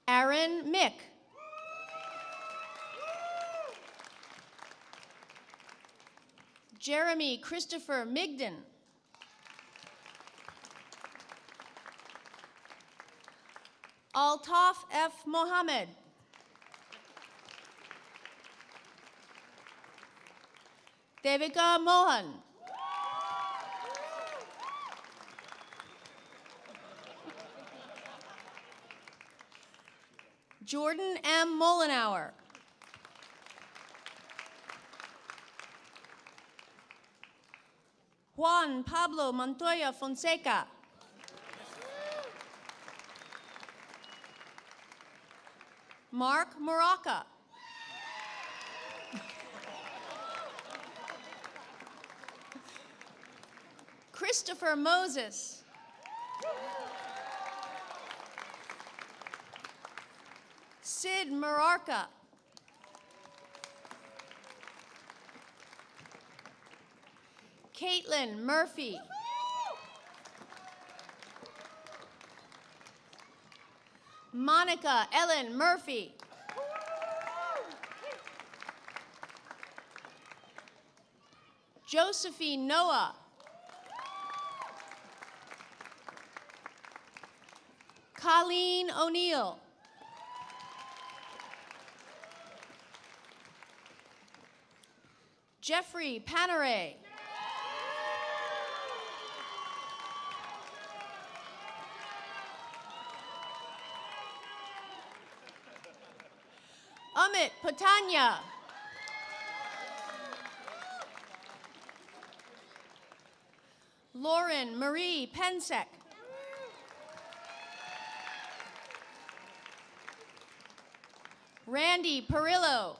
Aaron Mick. Jeremy Christopher Migden. Altaf F. Mohammed. Devika Mohan. Jordan M. Molenauer. Juan Pablo Montoya Fonseca. Mark Moraka. Christopher Moses. Sid Mararka. Caitlin Murphy. Monica Ellen Murphy. Josephine Noah. Colleen O'Neill. Jeffrey Panare. Amit Patanya. Lauren Marie Pensek. Randy Perillo.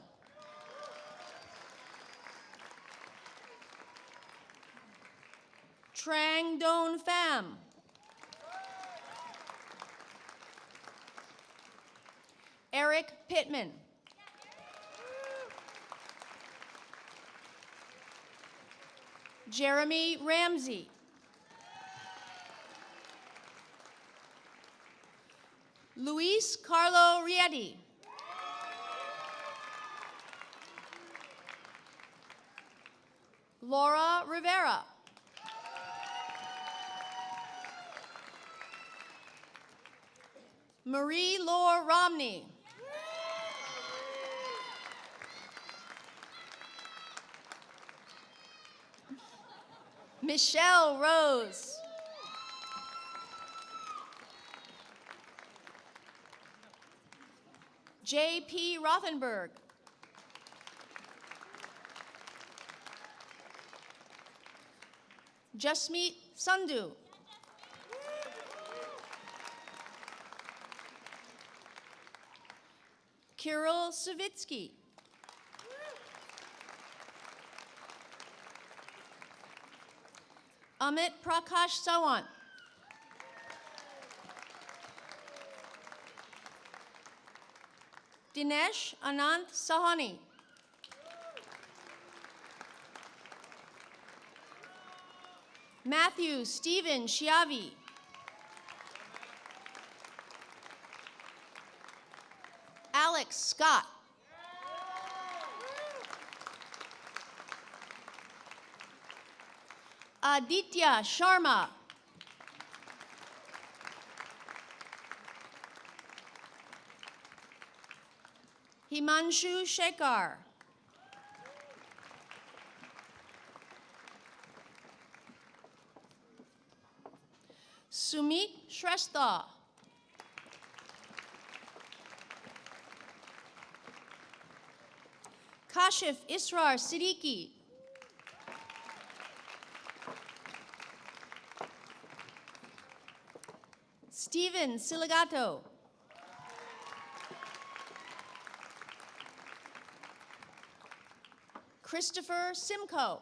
Trang Don Pham. Eric Pittman. Jeremy Ramsey. Luis Carlo Rieti. Laura Rivera. Marie Laure Romney. Michelle Rose. J.P. Rothenberg. Jasmeet Sandhu. Kirill Savitsky. Amit Prakash Sawant. Dinesh Anant Sahani. Matthew Stephen Shiavi. Alex Scott. Aditya Sharma. Himanshu Shekhar. Sumit Shrestha. Kashif Israr Siddiqui. Stephen Siligato. Christopher Simcoe.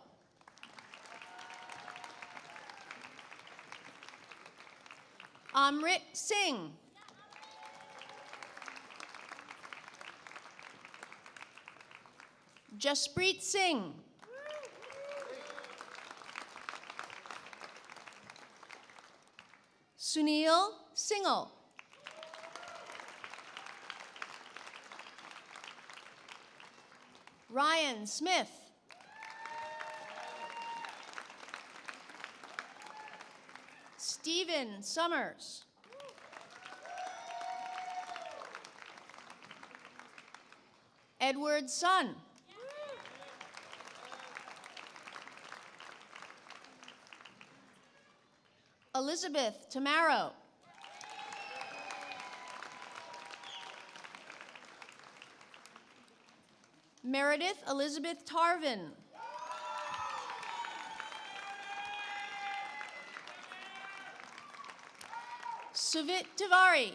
Amrit Singh. Jaspreet Singh. Sunil Singhal. Ryan Smith. Stephen Summers. Edward Sun. Elizabeth Tamaro. Meredith Elizabeth Tarvin. Suvit Tiwari.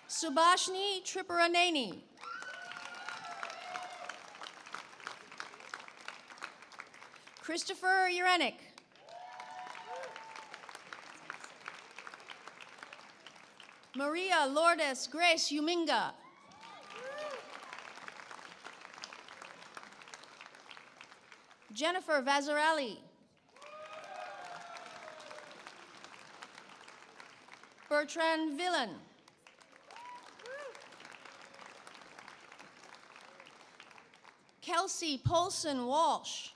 Subhashni Tripuraneni. Christopher Urenick. Maria Lourdes Grace Uminga. Jennifer Vazarelli. Bertrand Villan. Kelsey Polson Walsh.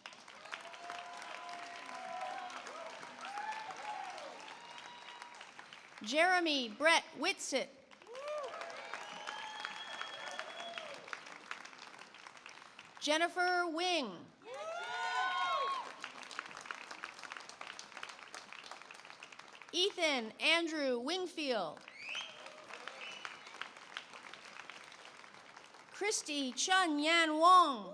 Jeremy Brett Whitsitt. Jennifer Wing. Ethan Andrew Wingfield. Christy Chun Yan Wong.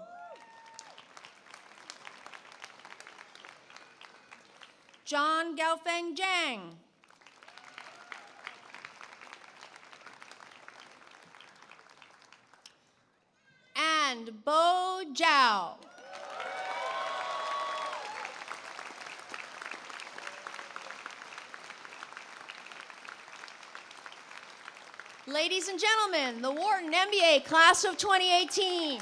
John Gaofeng Zhang. And Bo Zhao. Ladies and gentlemen, the Wharton MBA Class of 2018.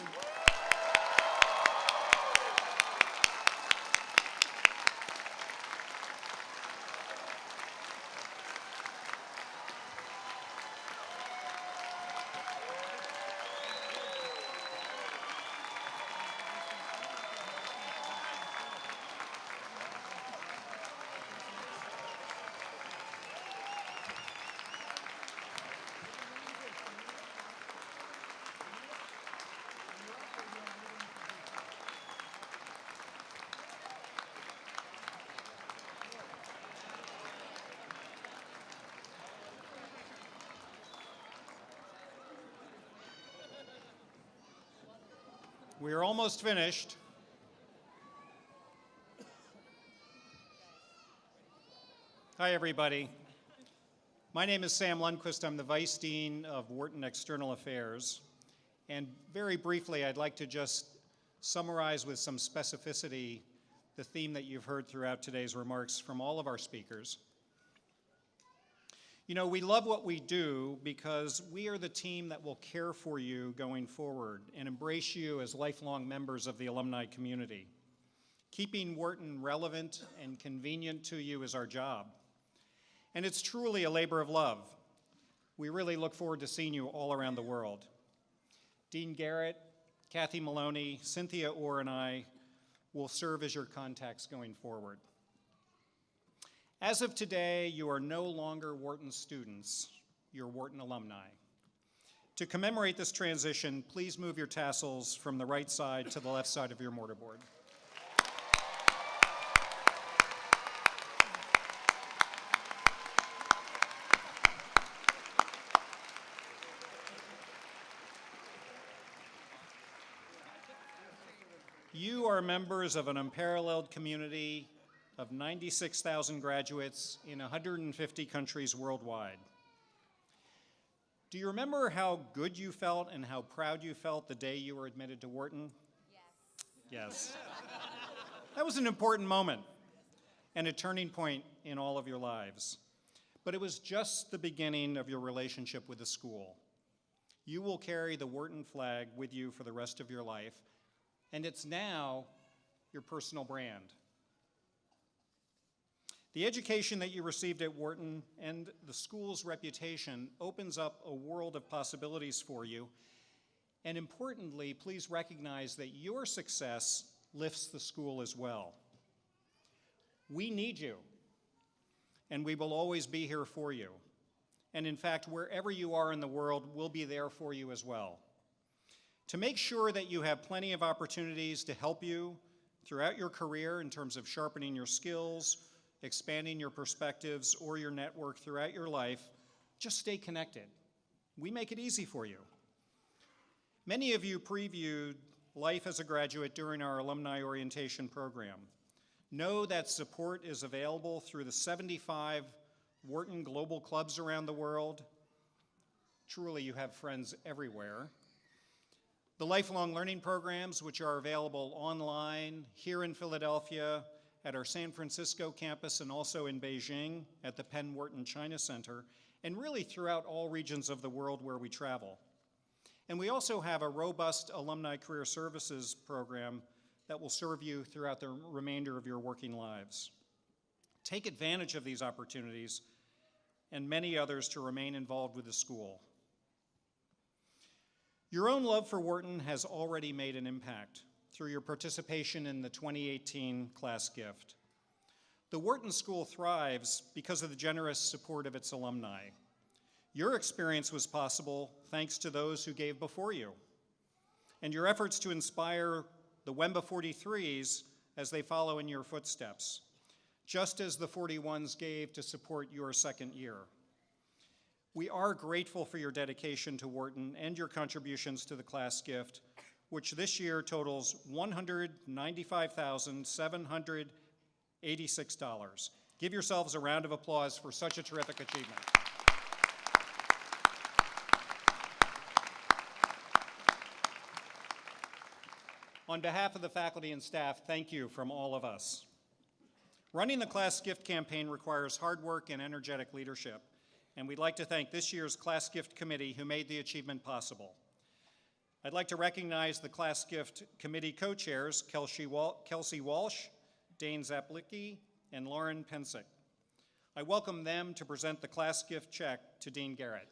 We are almost finished. Hi, everybody. My name is Sam Lundquist. I'm the Vice Dean of Wharton External Affairs. And very briefly, I'd like to just summarize with some specificity the theme that you've heard throughout today's remarks from all of our speakers. You know, we love what we do because we are the team that will care for you going forward and embrace you as lifelong members of the alumni community. Keeping Wharton relevant and convenient to you is our job. And it's truly a labor of love. We really look forward to seeing you all around the world. Dean Garrett, Kathy Maloney, Cynthia Orr, and I will serve as your contacts going forward. As of today, you are no longer Wharton students, you're Wharton alumni. To commemorate this transition, please move your tassels from the right side to the left side of your mortarboard. You are members of an unparalleled community of 96,000 graduates in 150 countries worldwide. Do you remember how good you felt and how proud you felt the day you were admitted to Wharton? Yes. That was an important moment and a turning point in all of your lives. But it was just the beginning of your relationship with the school. You will carry the Wharton flag with you for the rest of your life, and it's now your personal brand. The education that you received at Wharton and the school's reputation opens up a world of possibilities for you. And importantly, please recognize that your success lifts the school as well. We need you, and we will always be here for you. And in fact, wherever you are in the world, we'll be there for you as well. To make sure that you have plenty of opportunities to help you throughout your career in terms of sharpening your skills, expanding your perspectives, or your network throughout your life, just stay connected. We make it easy for you. Many of you previewed life as a graduate during our alumni orientation program. Know that support is available through the 75 Wharton global clubs around the world. Truly, you have friends everywhere. The lifelong learning programs, which are available online here in Philadelphia, at our San Francisco campus, and also in Beijing at the Penn Wharton China Center, and really throughout all regions of the world where we travel. And we also have a robust alumni career services program that will serve you throughout the remainder of your working lives. Take advantage of these opportunities and many others to remain involved with the school. Your own love for Wharton has already made an impact through your participation in the 2018 class gift. The Wharton School thrives because of the generous support of its alumni. Your experience was possible thanks to those who gave before you, and your efforts to inspire the Wemba 43s as they follow in your footsteps, just as the 41s gave to support your second year. We are grateful for your dedication to Wharton and your contributions to the class gift, which this year totals $195,786. Give yourselves a round of applause for such a terrific achievement. On behalf of the faculty and staff, thank you from all of us. Running the class gift campaign requires hard work and energetic leadership, and we'd like to thank this year's Class Gift Committee who made the achievement possible. I'd like to recognize the Class Gift Committee co-chairs, Kelsey Walsh, Dane Zaplicki, and Lauren Pensick. I welcome them to present the Class Gift check to Dean Garrett.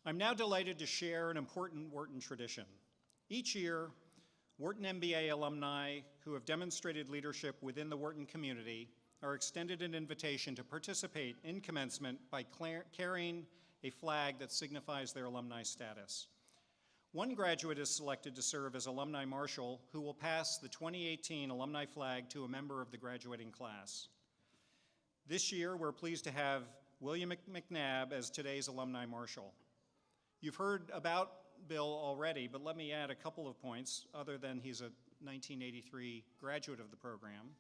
I'm now delighted to share an important Wharton tradition. Each year, Wharton MBA alumni who have demonstrated leadership within the Wharton community are extended an invitation to participate in commencement by carrying a flag that signifies their alumni status. One graduate is selected to serve as alumni marshal who will pass the 2018 alumni flag to a member of the graduating class. This year, we're pleased to have William McNabb as today's alumni marshal. You've heard about Bill already, but let me add a couple of points other than he's a 1983 graduate of the program.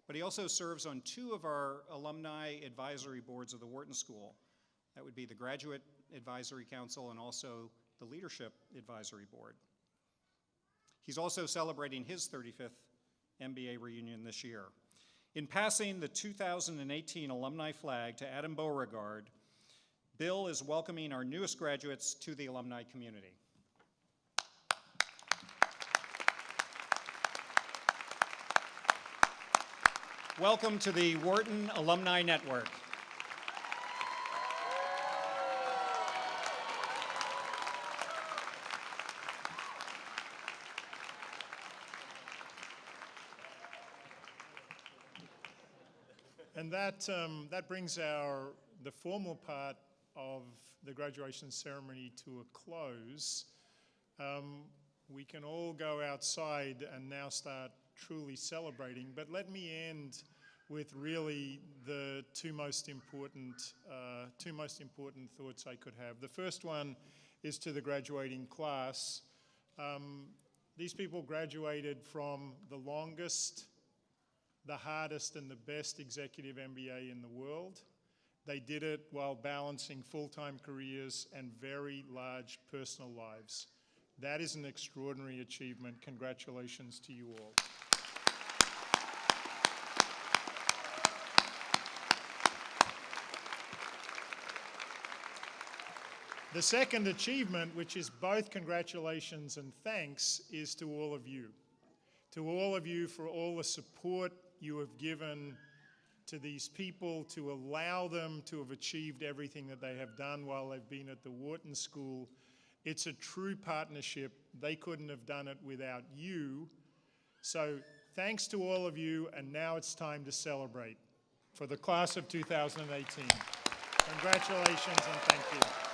But he also serves on two of our alumni advisory boards of the Wharton School. That would be the Graduate Advisory Council and also the Leadership Advisory Board. He's also celebrating his 35th MBA reunion this year. In passing the 2018 alumni flag to Adam Beauregard, Bill is welcoming our newest graduates to the alumni community. Welcome to the Wharton Alumni Network. And that brings the formal part of the graduation ceremony to a close. We can all go outside and now start truly celebrating, but let me end with really the two most important thoughts I could have. The first one is to the graduating class. These people graduated from the longest, the hardest, and the best executive MBA in the world. They did it while balancing full-time careers and very large personal lives. That is an extraordinary achievement. Congratulations to you all. The second achievement, which is both congratulations and thanks, is to all of you. To all of you for all the support you have given to these people to allow them to have achieved everything that they have done while they've been at the Wharton School. It's a true partnership. They couldn't have done it without you. So thanks to all of you, and now it's time to celebrate for the class of 2018. Congratulations and thank you.